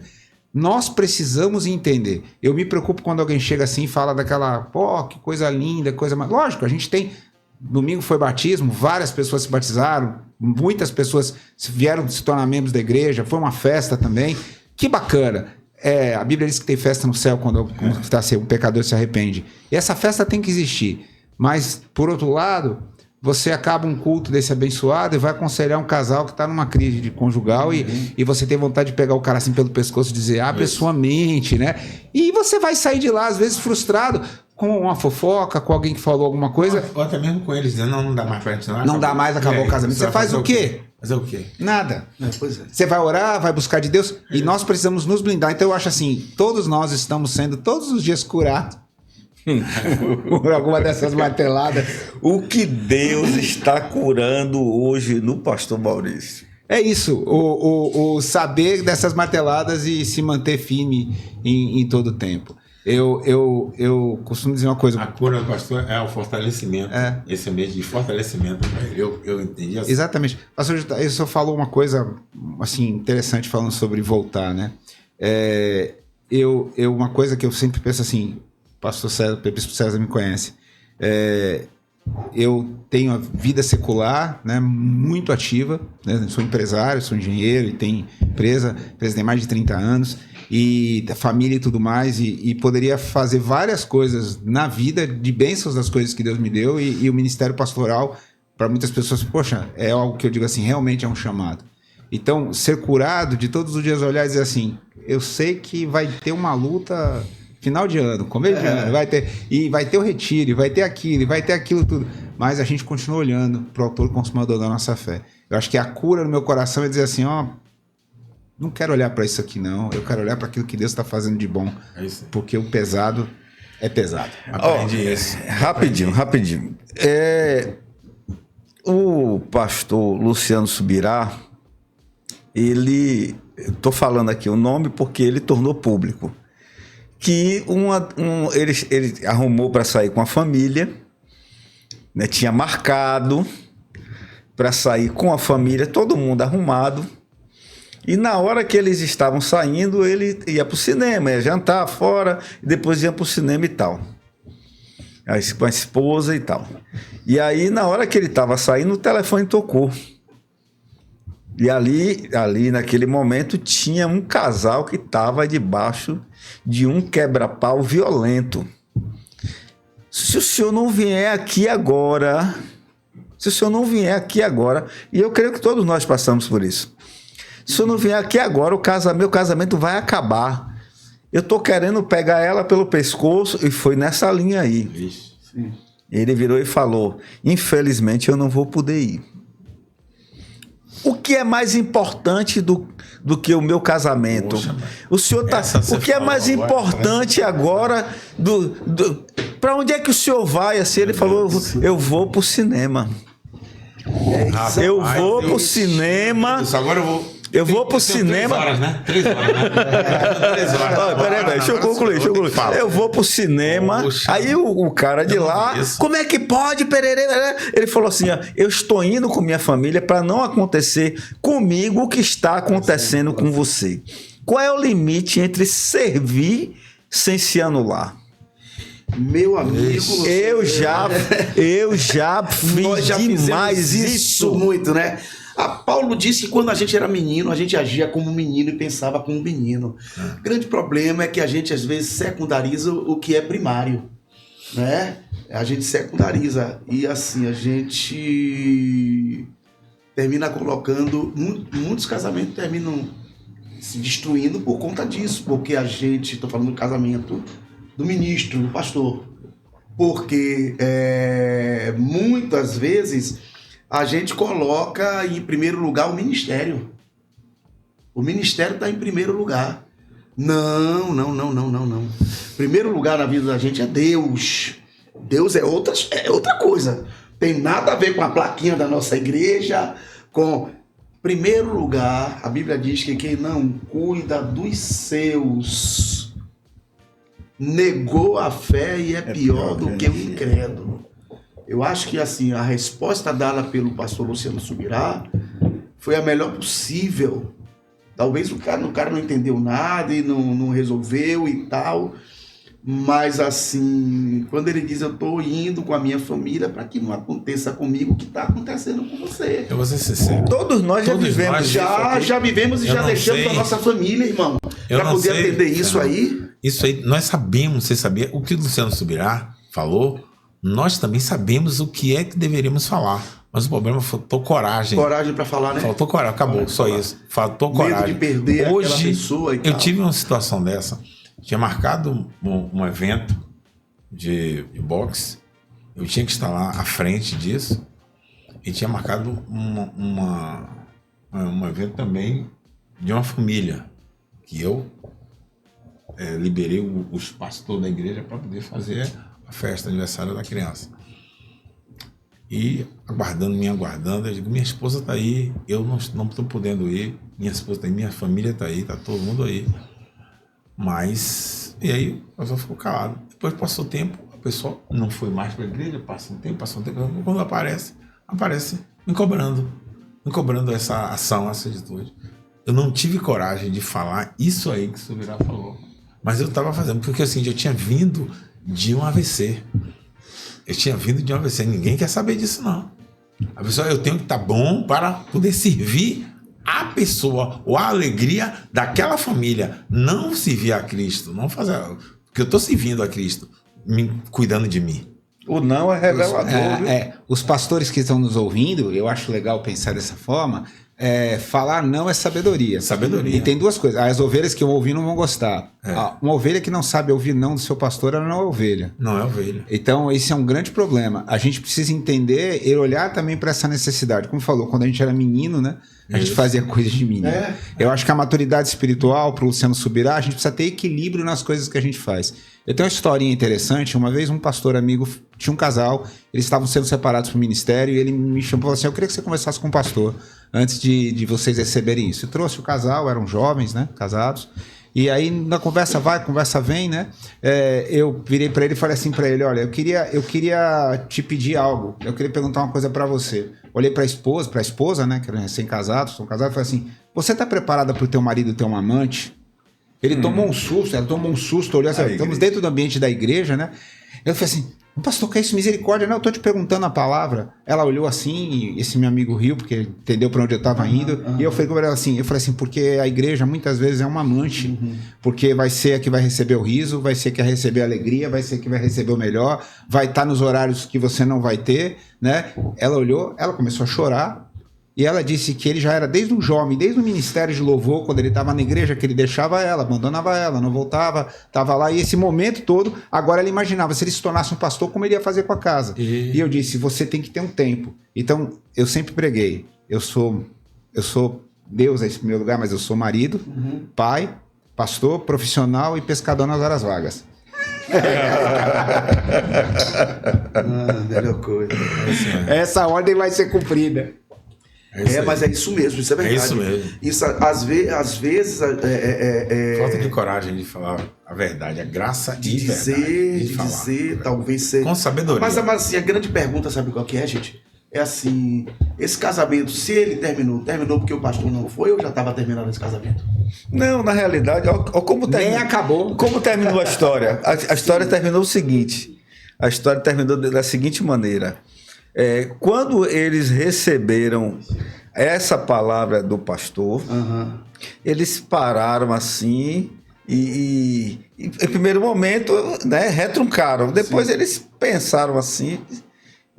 Nós precisamos entender. Eu me preocupo quando alguém chega assim e fala daquela, que coisa linda, coisa mais. Lógico, a gente tem. Domingo foi batismo, várias pessoas se batizaram, muitas pessoas vieram se tornar membros da igreja, foi uma festa também. Que bacana. A Bíblia diz que tem festa no céu quando um pecador se arrepende. E essa festa tem que existir. Mas, por outro lado, você acaba um culto desse abençoado e vai aconselhar um casal que está numa crise de conjugal e você tem vontade de pegar o cara assim pelo pescoço e dizer, abre sua mente, né? E você vai sair de lá, às vezes, frustrado, com uma fofoca, com alguém que falou alguma coisa. Ou até mesmo com eles, dizendo, não dá mais pra gente. Não dá mais, acabou o casamento. Você faz o quê? Fazer o quê? Nada. Você vai orar, vai buscar de Deus, e nós precisamos nos blindar. Então eu acho assim, todos nós estamos sendo todos os dias curados por alguma dessas marteladas. O que Deus está curando hoje no pastor Maurício? É isso, o saber dessas marteladas e se manter firme em todo o tempo. Eu costumo dizer uma coisa. A cura do pastor é o fortalecimento. Esse ambiente de fortalecimento. Eu entendi assim. Exatamente. Pastor, eu só falou uma coisa assim, interessante falando sobre voltar, né? Uma coisa que eu sempre penso assim, pastor César, o bispo César me conhece. Eu tenho a vida secular, né, muito ativa, né? Sou empresário, sou engenheiro e tenho empresa tem mais de 30 anos, e família e tudo mais, e poderia fazer várias coisas na vida, de bênçãos das coisas que Deus me deu, e o ministério pastoral, para muitas pessoas, poxa, é algo que eu digo assim, realmente é um chamado. Então, ser curado, de todos os dias olhar e dizer assim, eu sei que vai ter uma luta... Final de ano, começo de ano, vai ter o retiro, vai ter aquilo, vai ter aquilo tudo. Mas a gente continua olhando para o autor consumador da nossa fé. Eu acho que a cura no meu coração é dizer assim, não quero olhar para isso aqui não, eu quero olhar para aquilo que Deus está fazendo de bom. Porque o pesado é pesado. Aprendi isso. Rapidinho. O pastor Luciano Subirá, estou falando aqui o nome porque ele tornou público. Que ele arrumou para sair com a família, né? Tinha marcado para sair com a família, todo mundo arrumado, E na hora que eles estavam saindo, ele ia pro cinema, ia jantar fora, e depois ia pro cinema e tal. Com a esposa e tal. E aí, na hora que ele estava saindo, o telefone tocou. E ali naquele momento, tinha um casal que estava debaixo de um quebra-pau violento. Se o senhor não vier aqui agora, e eu creio que todos nós passamos por isso. Se o senhor não vier aqui agora, meu casamento vai acabar. Eu tô querendo pegar ela pelo pescoço, e foi nessa linha aí. Sim. Ele virou e falou: infelizmente eu não vou poder ir. O que é mais importante do que o meu casamento? Poxa, o senhor tá. O que é mais importante agora para onde é que o senhor vai? Assim, ele falou: eu vou pro cinema. Eu vou pro cinema. Isso, agora eu vou. Eu vou pro cinema. 3 horas, né? 3 horas, né? 3 horas. Peraí, deixa eu concluir. Eu vou pro cinema. Poxa, aí o cara de lá, como é que pode, pererê? Ele falou assim: ó, eu estou indo com minha família para não acontecer comigo o que está acontecendo com você. Qual é o limite entre servir sem se anular? Meu amigo, Eu já fiz demais isso. Muito, né? Paulo disse que quando a gente era menino, a gente agia como menino e pensava como menino. O grande problema é que a gente às vezes secundariza o que é primário, né? A gente secundariza e assim a gente termina colocando, muitos casamentos terminam se destruindo por conta disso, porque a gente, estou falando do casamento do ministro, do pastor, porque muitas vezes a gente coloca em primeiro lugar o ministério. O ministério está em primeiro lugar. Não. Primeiro lugar na vida da gente é Deus. Deus é outra coisa. Tem nada a ver com a plaquinha da nossa igreja. Primeiro lugar, a Bíblia diz que quem não cuida dos seus negou a fé e é pior do que o incrédulo. Eu acho que assim, a resposta dada pelo pastor Luciano Subirá foi a melhor possível. Talvez o cara não entendeu nada e não resolveu e tal. Mas assim, quando ele diz: eu estou indo com a minha família para que não aconteça comigo o que está acontecendo com você. Eu vou ser sincero. Todos nós já vivemos. Já vivemos e já deixamos a nossa família, irmão. Para poder atender isso aí. Isso aí, nós sabemos, você sabia, o que o Luciano Subirá falou, nós também sabemos o que é que deveríamos falar. Mas o problema faltou coragem. Coragem para falar, né? Faltou coragem, acabou, só isso. Faltou coragem. Medo de perder Hoje, aquela pessoa e tal. Eu tive uma situação dessa. Tinha marcado um evento de boxe. Eu tinha que estar lá à frente disso. E tinha marcado um evento também de uma família. Que eu liberei o espaço todo da igreja para poder fazer a festa aniversário da criança. E me aguardando, eu digo: minha esposa está aí, eu não estou podendo ir, minha esposa está aí, minha família está aí, está todo mundo aí. Mas, e aí o pessoal ficou calado. Depois passou o tempo, a pessoa não foi mais para a igreja, passou um tempo, quando aparece me cobrando essa ação, essa atitude. Eu não tive coragem de falar isso aí que o Subirá falou. Mas eu estava fazendo, porque assim, eu tinha vindo de um AVC. Ninguém quer saber disso, não. A pessoa, eu tenho que estar bom para poder servir a pessoa ou a alegria daquela família. Não servir a Cristo, não fazer. Porque eu estou servindo a Cristo, cuidando de mim. O não é revelador. Os pastores que estão nos ouvindo, eu acho legal pensar dessa forma. Falar não é sabedoria. E tem duas coisas. As ovelhas que vão ouvir não vão gostar. Uma ovelha que não sabe ouvir não do seu pastor, ela não é ovelha. Não é ovelha. Então, esse é um grande problema. A gente precisa entender e olhar também para essa necessidade. Como falou, quando a gente era menino, né? A gente fazia coisas de menino. Eu acho que a maturidade espiritual, para o Luciano Subirá, a gente precisa ter equilíbrio nas coisas que a gente faz. Eu tenho uma historinha interessante. Uma vez um pastor amigo tinha um casal, eles estavam sendo separados para o ministério e ele me chamou e falou assim: eu queria que você conversasse com o pastor antes de vocês receberem isso. Eu trouxe o casal, eram jovens, né, casados, E aí, na conversa vai, conversa vem, né? Eu virei para ele e falei assim para ele, olha, eu queria te pedir algo. Eu queria perguntar uma coisa para você. Olhei para a esposa, né? Que era recém-casado, sou casado, e falei assim, você tá preparada para o teu marido ter um amante? Ele tomou um susto, ela tomou um susto, olhou assim, estamos dentro do ambiente da igreja, né? Eu falei assim, pastor, que é isso, misericórdia? Não, eu tô te perguntando a palavra. Ela olhou assim, e esse meu amigo riu, porque entendeu para onde eu estava indo. E eu falei com ela assim, porque a igreja muitas vezes é uma amante, porque vai ser a que vai receber o riso, vai ser a que vai receber a alegria, vai ser a que vai receber o melhor, vai estar nos horários que você não vai ter, né? Ela olhou, ela começou a chorar. E ela disse que ele já era desde um jovem, desde o ministério de louvor, quando ele estava na igreja, que ele deixava ela, abandonava ela, não voltava, estava lá. E esse momento todo, agora ele imaginava, se ele se tornasse um pastor, como ele ia fazer com a casa. E eu disse, você tem que ter um tempo. Então, eu sempre preguei, eu sou Deus é esse primeiro lugar, mas eu sou marido, pai, pastor, profissional e pescador nas horas vagas. Melhor coisa. Essa ordem vai ser cumprida. Mas é isso mesmo, isso é verdade. É isso mesmo. Isso, às vezes... Falta de coragem de falar a verdade, a graça de dizer, talvez ser... Com sabedoria. Mas assim, a grande pergunta, sabe qual que é, gente? É assim, esse casamento, se ele terminou porque o pastor não foi, ou já estava terminado esse casamento? Não, na realidade, ó como terminou. Nem acabou. Como terminou a história? A história terminou o seguinte. A história terminou da seguinte maneira. Quando eles receberam essa palavra do pastor, eles pararam assim e em primeiro momento, né, retruncaram. Depois eles pensaram assim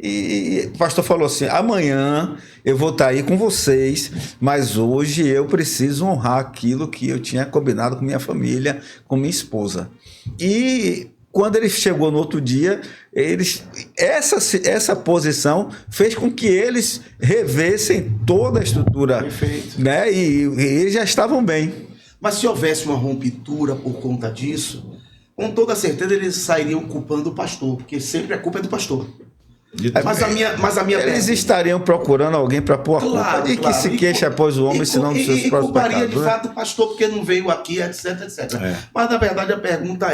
e o pastor falou assim, amanhã eu vou estar aí com vocês, mas hoje eu preciso honrar aquilo que eu tinha combinado com minha família, com minha esposa. E quando ele chegou no outro dia, essa posição fez com que eles revessem toda a estrutura. Perfeito. Né? E eles já estavam bem. Mas se houvesse uma ruptura por conta disso, com toda certeza eles sairiam culpando o pastor, porque sempre a culpa é do pastor. Mas a minha eles estariam procurando alguém para pôr a culpa de que se queixa após o homem, senão dos seus próprios pecados. E culparia de fato o pastor porque não veio aqui, etc, etc. Mas na verdade a pergunta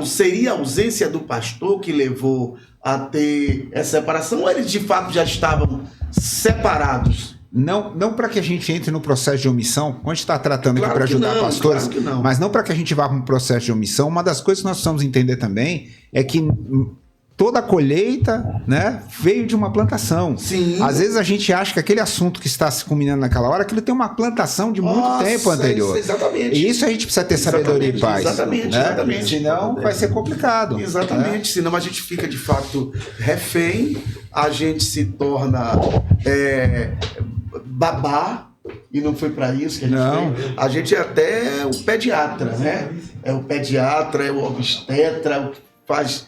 seria a ausência do pastor que levou a ter essa separação, ou eles de fato já estavam separados? Não para que a gente entre no processo de omissão, quando a gente está tratando aqui para ajudar pastores, mas não para que a gente vá para um processo de omissão. Uma das coisas que nós precisamos entender também é que toda a colheita, né, veio de uma plantação. Sim. Às vezes a gente acha que aquele assunto que está se culminando naquela hora, aquilo tem uma plantação de muito tempo anterior. Exatamente. E isso a gente precisa ter sabedoria e paz. Exatamente. Senão vai ser complicado. Exatamente. Né? Senão a gente fica de fato refém, a gente se torna babá. E não foi para isso que a gente veio. A gente é até o pediatra, né? É o pediatra, é o obstetra, o que faz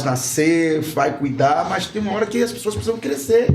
nascer, vai cuidar, mas tem uma hora que as pessoas precisam crescer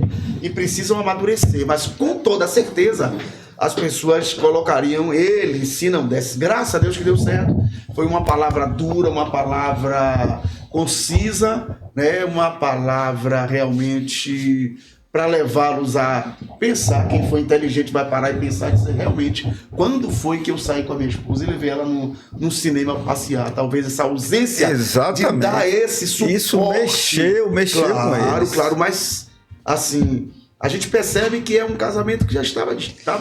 e precisam amadurecer. Mas com toda certeza, as pessoas colocariam ele, se não desse, graças a Deus que deu certo. Foi uma palavra dura, uma palavra concisa, né? Uma palavra realmente para levá-los a pensar. Quem for inteligente vai parar e pensar e dizer, realmente, quando foi que eu saí com a minha esposa e levei ela no cinema passear? Talvez essa ausência de dar esse suporte. Isso mexeu com eles. Claro, mas assim, a gente percebe que é um casamento que já estava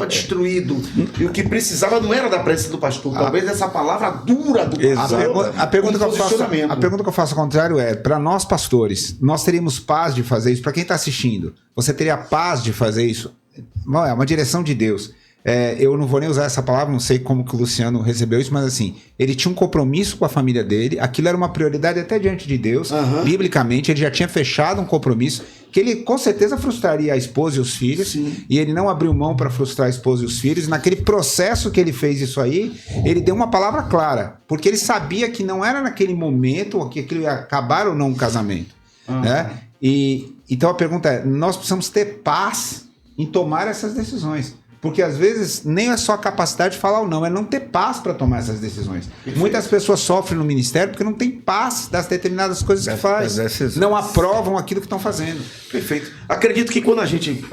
destruído. E o que precisava não era da presença do pastor. Talvez essa palavra dura do pastor. A pergunta que eu faço ao contrário é, para nós pastores, nós teríamos paz de fazer isso? Para quem está assistindo, você teria paz de fazer isso? Não, é uma direção de Deus. Eu não vou nem usar essa palavra, não sei como que o Luciano recebeu isso, mas assim, ele tinha um compromisso com a família dele, aquilo era uma prioridade até diante de Deus, biblicamente, ele já tinha fechado um compromisso, que ele com certeza frustraria a esposa e os filhos, e ele não abriu mão para frustrar a esposa e os filhos, e naquele processo que ele fez isso aí, ele deu uma palavra clara, porque ele sabia que não era naquele momento que aquilo ia acabar ou não um casamento, né? E então a pergunta é, nós precisamos ter paz em tomar essas decisões. Porque às vezes nem é só a capacidade de falar ou não, é não ter paz para tomar essas decisões. Perfeito. Muitas pessoas sofrem no ministério porque não tem paz das determinadas coisas que faz. Não aprovam aquilo que estão fazendo. Perfeito. Acredito que quando a gente...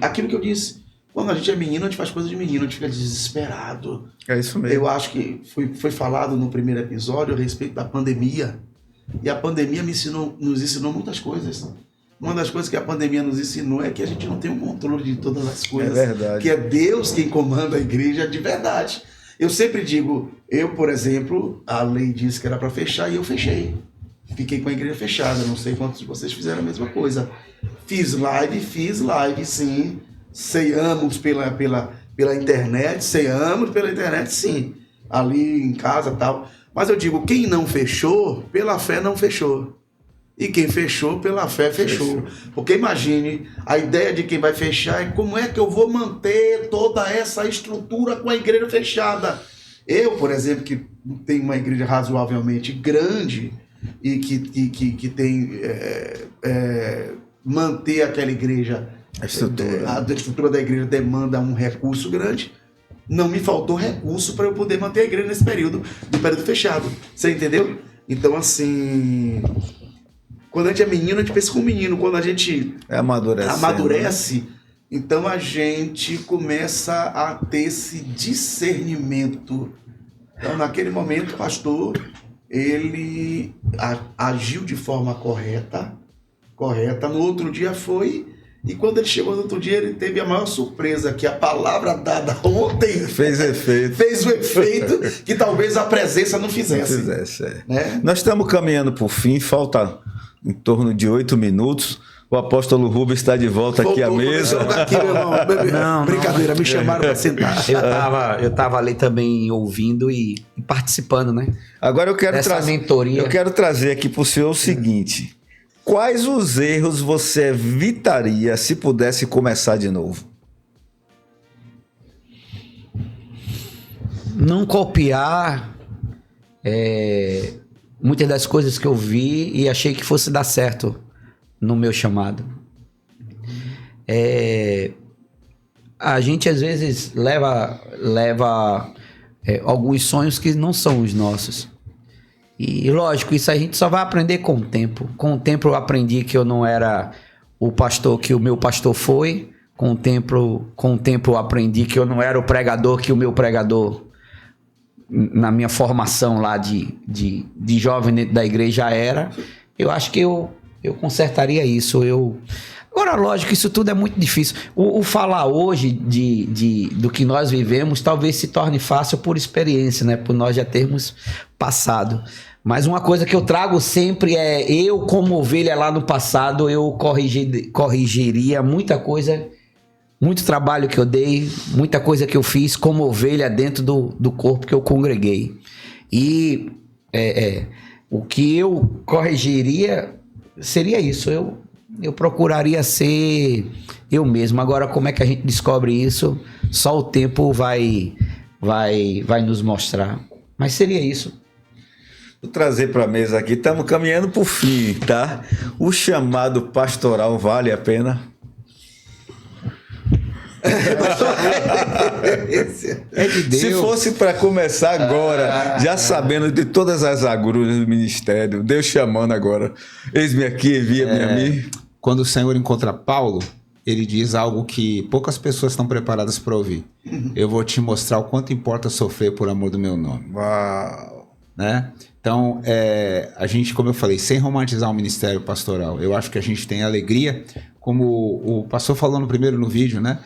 aquilo que eu disse, Quando a gente é menino, a gente faz coisa de menino, a gente fica desesperado. É isso mesmo. Eu acho que foi falado no primeiro episódio a respeito da pandemia. E a pandemia nos ensinou muitas coisas. Uma das coisas que a pandemia nos ensinou é que a gente não tem o controle de todas as coisas. É verdade. Que é Deus quem comanda a igreja de verdade. Eu sempre digo, por exemplo, a lei disse que era para fechar e eu fechei. Fiquei com a igreja fechada. Não sei quantos de vocês fizeram a mesma coisa. Fiz live, sim. Ceiamos pela internet, sim. Ali em casa e tal. Mas eu digo, quem não fechou, pela fé não fechou. E quem fechou, pela fé fechou. Porque imagine, a ideia de quem vai fechar é como é que eu vou manter toda essa estrutura com a igreja fechada. Eu, por exemplo, que tenho uma igreja razoavelmente grande e que tem manter aquela igreja, a estrutura da igreja demanda um recurso grande. Não me faltou recurso para eu poder manter a igreja nesse período, do período fechado. Você entendeu? Então, assim, quando a gente é menino, a gente pensa como menino. Quando a gente amadurece, então a gente começa a ter esse discernimento. Então, naquele momento, o pastor, ele agiu de forma correta. No outro dia foi... E quando ele chegou no outro dia, ele teve a maior surpresa, que a palavra dada ontem fez o efeito que talvez a presença não fizesse. Né? Nós estamos caminhando para o fim, falta em torno de 8 minutos. O apóstolo Rubens está de volta aqui à mesa. Aqui, meu irmão. Não, brincadeira, me chamaram para sentar. Eu tava ali também ouvindo e participando, né? Agora eu quero trazer aqui para o senhor o seguinte... Quais os erros você evitaria se pudesse começar de novo? Não copiar muitas das coisas que eu vi e achei que fosse dar certo no meu chamado. A gente às vezes leva alguns sonhos que não são os nossos. E lógico, isso a gente só vai aprender com o tempo. Com o tempo eu aprendi que eu não era o pastor que o meu pastor foi. Com o tempo eu aprendi que eu não era o pregador que o meu pregador, na minha formação lá de jovem dentro da igreja, era. Eu acho que eu consertaria isso. Agora, lógico, isso tudo é muito difícil. O falar hoje do que nós vivemos talvez se torne fácil por experiência, né? Por nós já termos passado. Mas uma coisa que eu trago sempre é, eu como ovelha lá no passado, eu corrigiria muita coisa, muito trabalho que eu dei, muita coisa que eu fiz como ovelha dentro do corpo que eu congreguei. E o que eu corrigiria seria isso, eu procuraria ser eu mesmo. Agora, como é que a gente descobre isso? Só o tempo vai nos mostrar. Mas seria isso. Vou trazer para a mesa aqui. Estamos caminhando para o fim, tá? O chamado pastoral vale a pena? É de Deus. Se fosse para começar agora, já sabendo de todas as agruras do ministério, Deus chamando agora. Eis-me aqui, envia-me a mim. Quando o Senhor encontra Paulo, ele diz algo que poucas pessoas estão preparadas para ouvir. Eu vou te mostrar o quanto importa sofrer por amor do meu nome. Uau! Né? Então, a gente, como eu falei, sem romantizar o ministério pastoral, eu acho que a gente tem alegria, como o pastor falou no vídeo, né?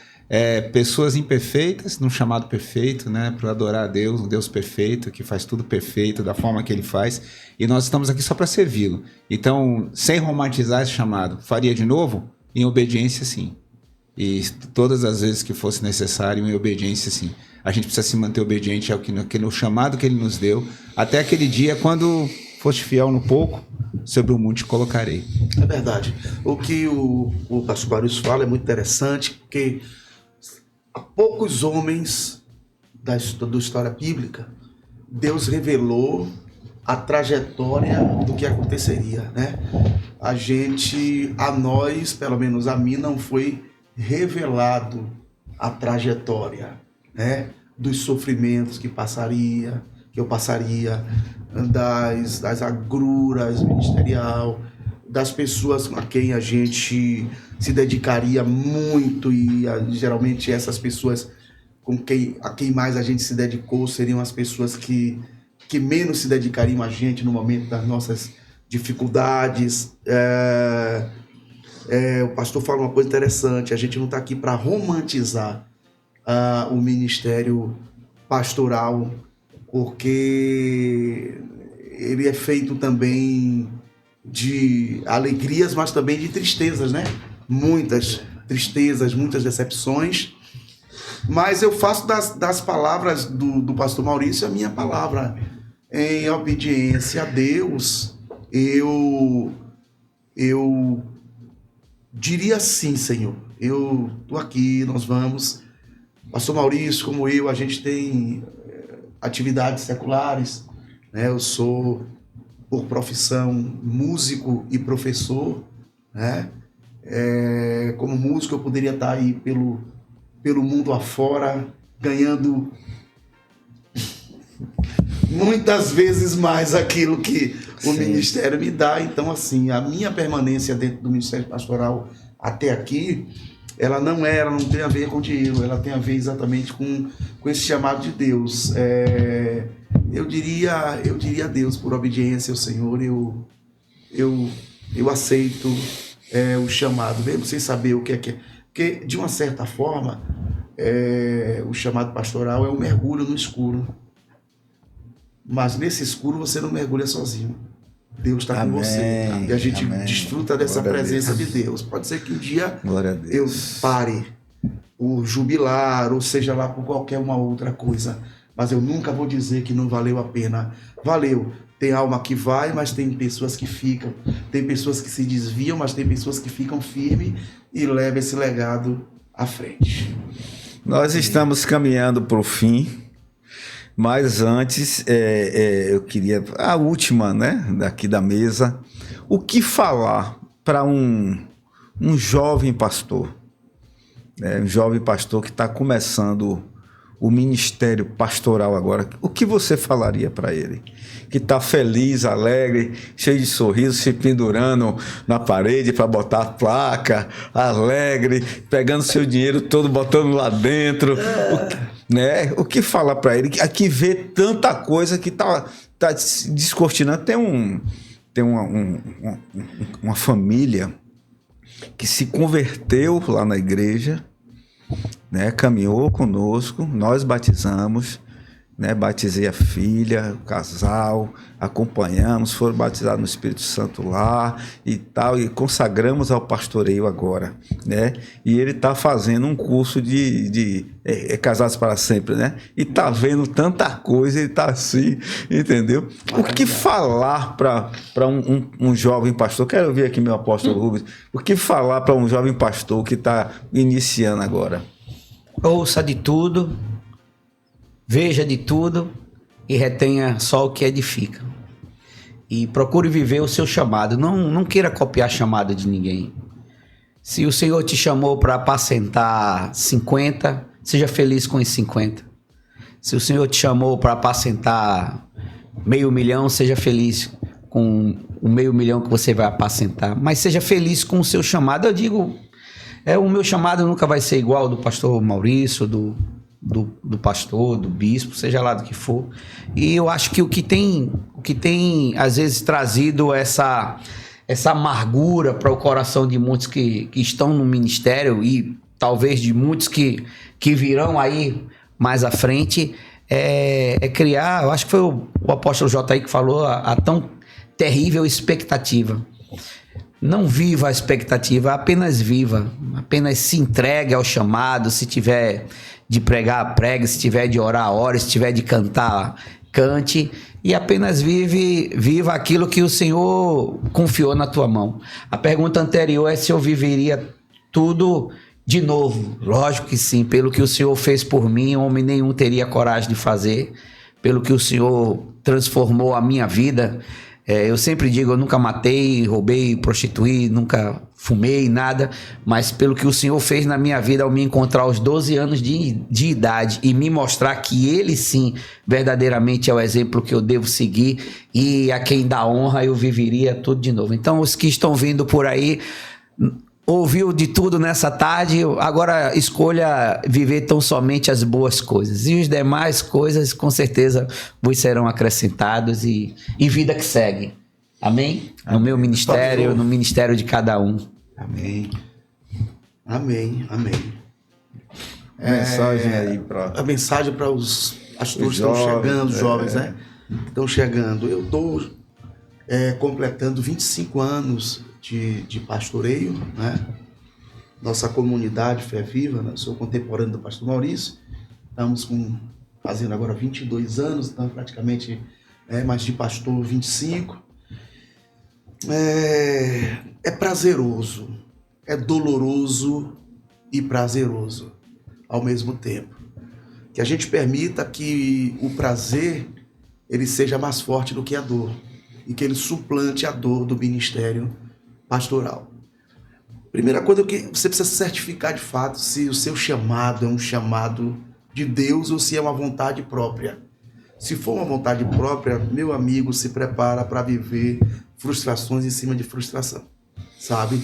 Pessoas imperfeitas num chamado perfeito, né? Para adorar a Deus, um Deus perfeito, que faz tudo perfeito, da forma que Ele faz, e nós estamos aqui só para servi-lo. Então, sem romantizar esse chamado, faria de novo? Em obediência, sim. E todas as vezes que fosse necessário, em obediência, sim. A gente precisa se manter obediente ao no chamado que Ele nos deu, até aquele dia, quando foste fiel no pouco, sobre o monte colocarei. É verdade. O que o pastor Barus fala é muito interessante, porque há poucos homens da história bíblica, Deus revelou a trajetória do que aconteceria, né? A nós, pelo menos a mim, não foi revelado a trajetória, né? Dos sofrimentos que eu passaria, das agruras ministerial, das pessoas a quem a gente se dedicaria muito, e geralmente essas pessoas a quem mais a gente se dedicou seriam as pessoas que menos se dedicariam a gente no momento das nossas dificuldades. O pastor fala uma coisa interessante: a gente não está aqui para romantizar o ministério pastoral, porque ele é feito também de alegrias, mas também de tristezas, né? Muitas tristezas, muitas decepções. Mas eu faço das palavras do pastor Maurício a minha palavra. Em obediência a Deus, eu diria assim: Senhor, eu estou aqui, nós vamos. Pastor Maurício, como eu, a gente tem atividades seculares, né? Eu sou, por profissão, músico e professor, né? Como músico, eu poderia estar aí pelo mundo afora, ganhando muitas vezes mais aquilo que o ministério me dá. Então, assim, a minha permanência dentro do ministério pastoral até aqui, ela não tem a ver com dinheiro, ela tem a ver exatamente com esse chamado de Deus. Eu diria a Deus, por obediência ao Senhor, eu aceito o chamado, mesmo sem saber o que é que é. Porque, de uma certa forma, o chamado pastoral é um mergulho no escuro. Mas nesse escuro você não mergulha sozinho. Deus está com você. E a gente desfruta dessa presença de Deus. Pode ser que um dia eu pare por jubilar, ou seja lá por qualquer uma outra coisa. Mas eu nunca vou dizer que não valeu a pena. Valeu. Tem alma que vai, mas tem pessoas que ficam. Tem pessoas que se desviam, mas tem pessoas que ficam firmes e levam esse legado à frente. Nós estamos caminhando para o fim, mas antes eu queria a última, né, daqui da mesa. O que falar para um jovem pastor, um jovem pastor que está começando o ministério pastoral agora? O que você falaria para ele? Que está feliz, alegre, cheio de sorriso, se pendurando na parede para botar a placa, alegre, pegando seu dinheiro todo, botando lá dentro. O que falar para ele? Que vê tanta coisa que está descortinando. Tem uma família que se converteu lá na igreja, né, caminhou conosco, nós batizamos, né, batizei a filha, o casal, acompanhamos, foram batizados no Espírito Santo lá e tal, e consagramos ao pastoreio agora, né? E ele está fazendo um curso de Casados para Sempre, né? E está vendo tanta coisa, ele está assim, entendeu? O que falar para um jovem pastor? Quero ouvir aqui meu apóstolo Rubens. O que falar para um jovem pastor que está iniciando agora? Ouça de tudo, veja de tudo e retenha só o que edifica. E procure viver o seu chamado. Não queira copiar chamado de ninguém. Se o Senhor te chamou para apacentar 50, seja feliz com os 50. Se o Senhor te chamou para apacentar 500.000, seja feliz com o 500.000 que você vai apacentar. Mas seja feliz com o seu chamado. Eu digo, o meu chamado nunca vai ser igual ao do pastor Maurício, do pastor, do bispo, seja lá do que for. E eu acho que o que tem às vezes trazido essa amargura para o coração de muitos que estão no ministério, e talvez de muitos que virão aí mais à frente, é criar, eu acho que foi o apóstolo J.I. que falou, a tão terrível expectativa. Não viva a expectativa, apenas viva, apenas se entregue ao chamado. Se tiver de pregar, pregue, se tiver de orar, ore, se tiver de cantar, cante, e apenas viva aquilo que o Senhor confiou na tua mão. A pergunta anterior é se eu viveria tudo de novo. Lógico que sim, pelo que o Senhor fez por mim, homem nenhum teria coragem de fazer, pelo que o Senhor transformou a minha vida. Eu sempre digo, eu nunca matei, roubei, prostituí, nunca fumei, nada, mas pelo que o Senhor fez na minha vida ao me encontrar aos 12 anos de idade e me mostrar que Ele sim, verdadeiramente é o exemplo que eu devo seguir e a quem dá honra eu viveria tudo de novo. Então os que estão vindo por aí, ouviu de tudo nessa tarde, agora escolha viver tão somente as boas coisas e as demais coisas com certeza vos serão acrescentados e vida que segue. Amém? No meu ministério, no ministério de cada um. Amém. Amém, amém. Mensagem aí para A mensagem para os pastores que Os estão jovens, chegando, jovens, né? Estão chegando. Eu estou completando 25 anos de pastoreio, né? Nossa comunidade Fé Viva, né? Sou contemporâneo do pastor Maurício. Estamos fazendo agora 22 anos, então praticamente mais de pastor 25. É prazeroso, é doloroso e prazeroso ao mesmo tempo. Que a gente permita que o prazer ele seja mais forte do que a dor e que ele suplante a dor do ministério pastoral. Primeira coisa que você precisa certificar de fato se o seu chamado é um chamado de Deus ou se é uma vontade própria. Se for uma vontade própria, meu amigo, se prepara para viver frustrações em cima de frustração, sabe?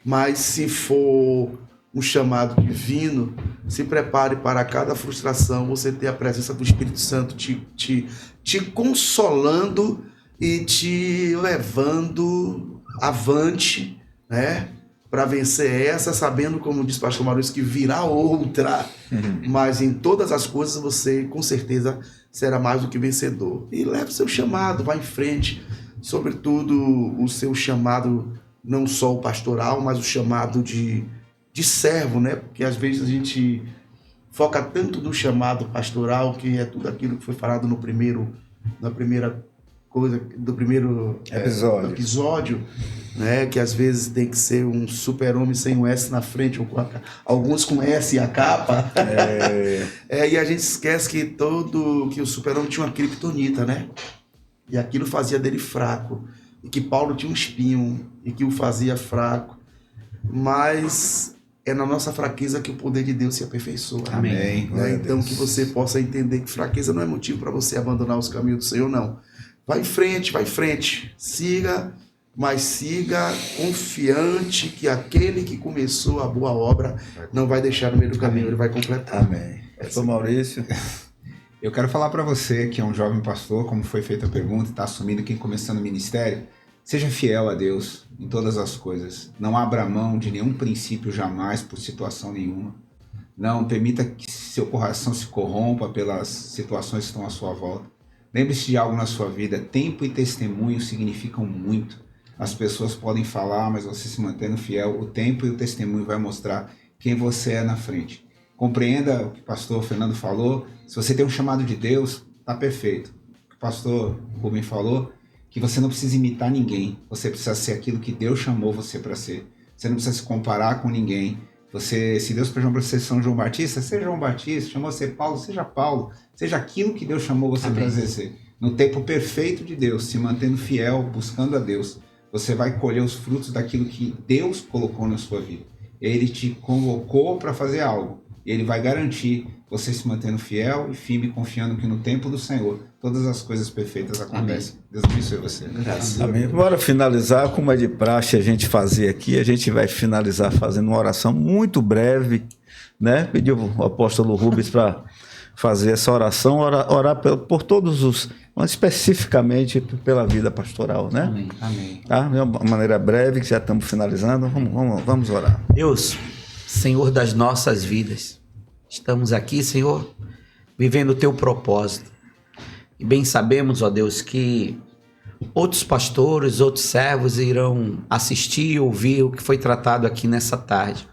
Mas se for um chamado divino, se prepare para cada frustração você ter a presença do Espírito Santo te consolando e te levando avante, né? Para vencer essa, sabendo, como diz o pastor Maurício, que virá outra. Mas em todas as coisas você, com certeza, será mais do que vencedor. E leve o seu chamado, vá em frente. Sobretudo o seu chamado, não só o pastoral, mas o chamado de servo, né? Porque às vezes a gente foca tanto no chamado pastoral, que é tudo aquilo que foi falado na primeira coisa, do primeiro episódio, né? Que às vezes tem que ser um super-homem sem um S na frente, ou alguns com S e a capa. E a gente esquece que o super-homem tinha uma criptonita, né? E aquilo fazia dele fraco. E que Paulo tinha um espinho e que o fazia fraco. Mas é na nossa fraqueza que o poder de Deus se aperfeiçoa. Amém. Então que você possa entender que fraqueza não é motivo para você abandonar os caminhos do Senhor, não. Vai em frente. Siga, mas siga confiante que aquele que começou a boa obra não vai deixar no meio do caminho, ele vai completar. Amém. Pastor Maurício. Eu quero falar para você que é um jovem pastor, como foi feita a pergunta, está assumindo quem começando o ministério, seja fiel a Deus em todas as coisas. Não abra mão de nenhum princípio jamais por situação nenhuma. Não permita que seu coração se corrompa pelas situações que estão à sua volta. Lembre-se de algo na sua vida, tempo e testemunho significam muito. As pessoas podem falar, mas você se mantendo fiel, o tempo e o testemunho vai mostrar quem você é na frente. Compreenda o que o pastor Fernando falou. Se você tem um chamado de Deus, está perfeito. O que o pastor Rubem falou, que você não precisa imitar ninguém. Você precisa ser aquilo que Deus chamou você para ser. Você não precisa se comparar com ninguém. Se Deus chamou para ser São João Batista, seja João Batista. Chamou você Paulo, seja Paulo. Seja aquilo que Deus chamou você para exercer. No tempo perfeito de Deus, se mantendo fiel, buscando a Deus, você vai colher os frutos daquilo que Deus colocou na sua vida. Ele te convocou para fazer algo. E Ele vai garantir você se mantendo fiel e firme, confiando que no tempo do Senhor todas as coisas perfeitas acontecem. Amém. Deus abençoe você. Graças. Amém. Bora finalizar, como é de praxe a gente fazer aqui. A gente vai finalizar fazendo uma oração muito breve, né? Pediu o apóstolo Rubens para fazer essa oração, orar por todos os, especificamente pela vida pastoral, né? Amém. Amém. Tá? De uma maneira breve, que já estamos finalizando. Vamos orar. Deus, Senhor das nossas vidas, estamos aqui, Senhor, vivendo o Teu propósito. E bem sabemos, ó Deus, que outros pastores, outros servos irão assistir e ouvir o que foi tratado aqui nessa tarde.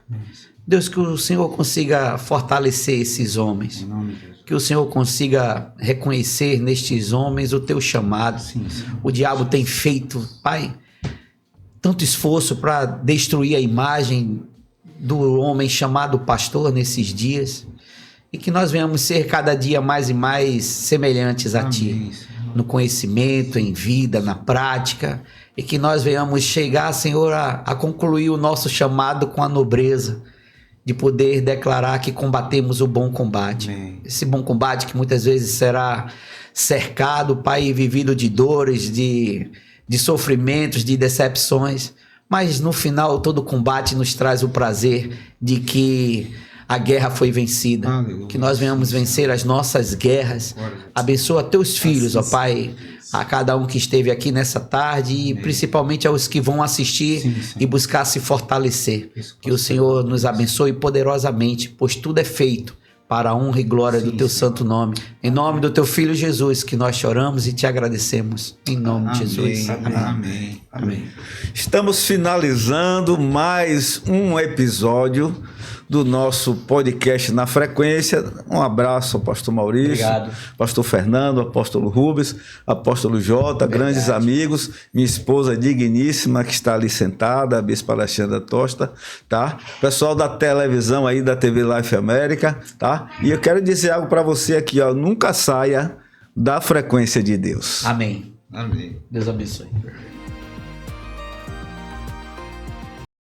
Deus, que o Senhor consiga fortalecer esses homens. Em nome de Jesus. Que o Senhor consiga reconhecer nestes homens o Teu chamado. Sim. O diabo tem feito, Pai, tanto esforço para destruir a imagem do homem chamado pastor nesses dias, e que nós venhamos ser cada dia mais e mais semelhantes a Ti. Amém. no conhecimento, em vida, na prática, e que nós venhamos chegar, Senhor, a concluir o nosso chamado com a nobreza de poder declarar que combatemos o bom combate. Amém. Esse bom combate que muitas vezes será cercado, Pai, vivido de dores, de sofrimentos, de decepções, mas no final todo combate nos traz o prazer de que a guerra foi vencida. Aleluia. Que nós venhamos vencer as nossas guerras. Abençoa teus filhos, ó Pai, a cada um que esteve aqui nessa tarde e principalmente aos que vão assistir e buscar se fortalecer. Que o Senhor nos abençoe poderosamente, pois tudo é feito para a honra e glória do teu santo nome. Em nome do teu Filho Jesus, que nós choramos e te agradecemos. Em nome de Jesus. Amém. Amém. Estamos finalizando mais um episódio do nosso podcast Na Frequência. Um abraço ao pastor Maurício, Obrigado. pastor Fernando, apóstolo Rubens, apóstolo Jota, grandes amigos, minha esposa digníssima que está ali sentada, a bispa Alexandra Tosta, tá? Pessoal da televisão aí, da TV Life América, tá? E eu quero dizer algo para você aqui, ó, nunca saia da frequência de Deus. Amém. Amém. Deus abençoe.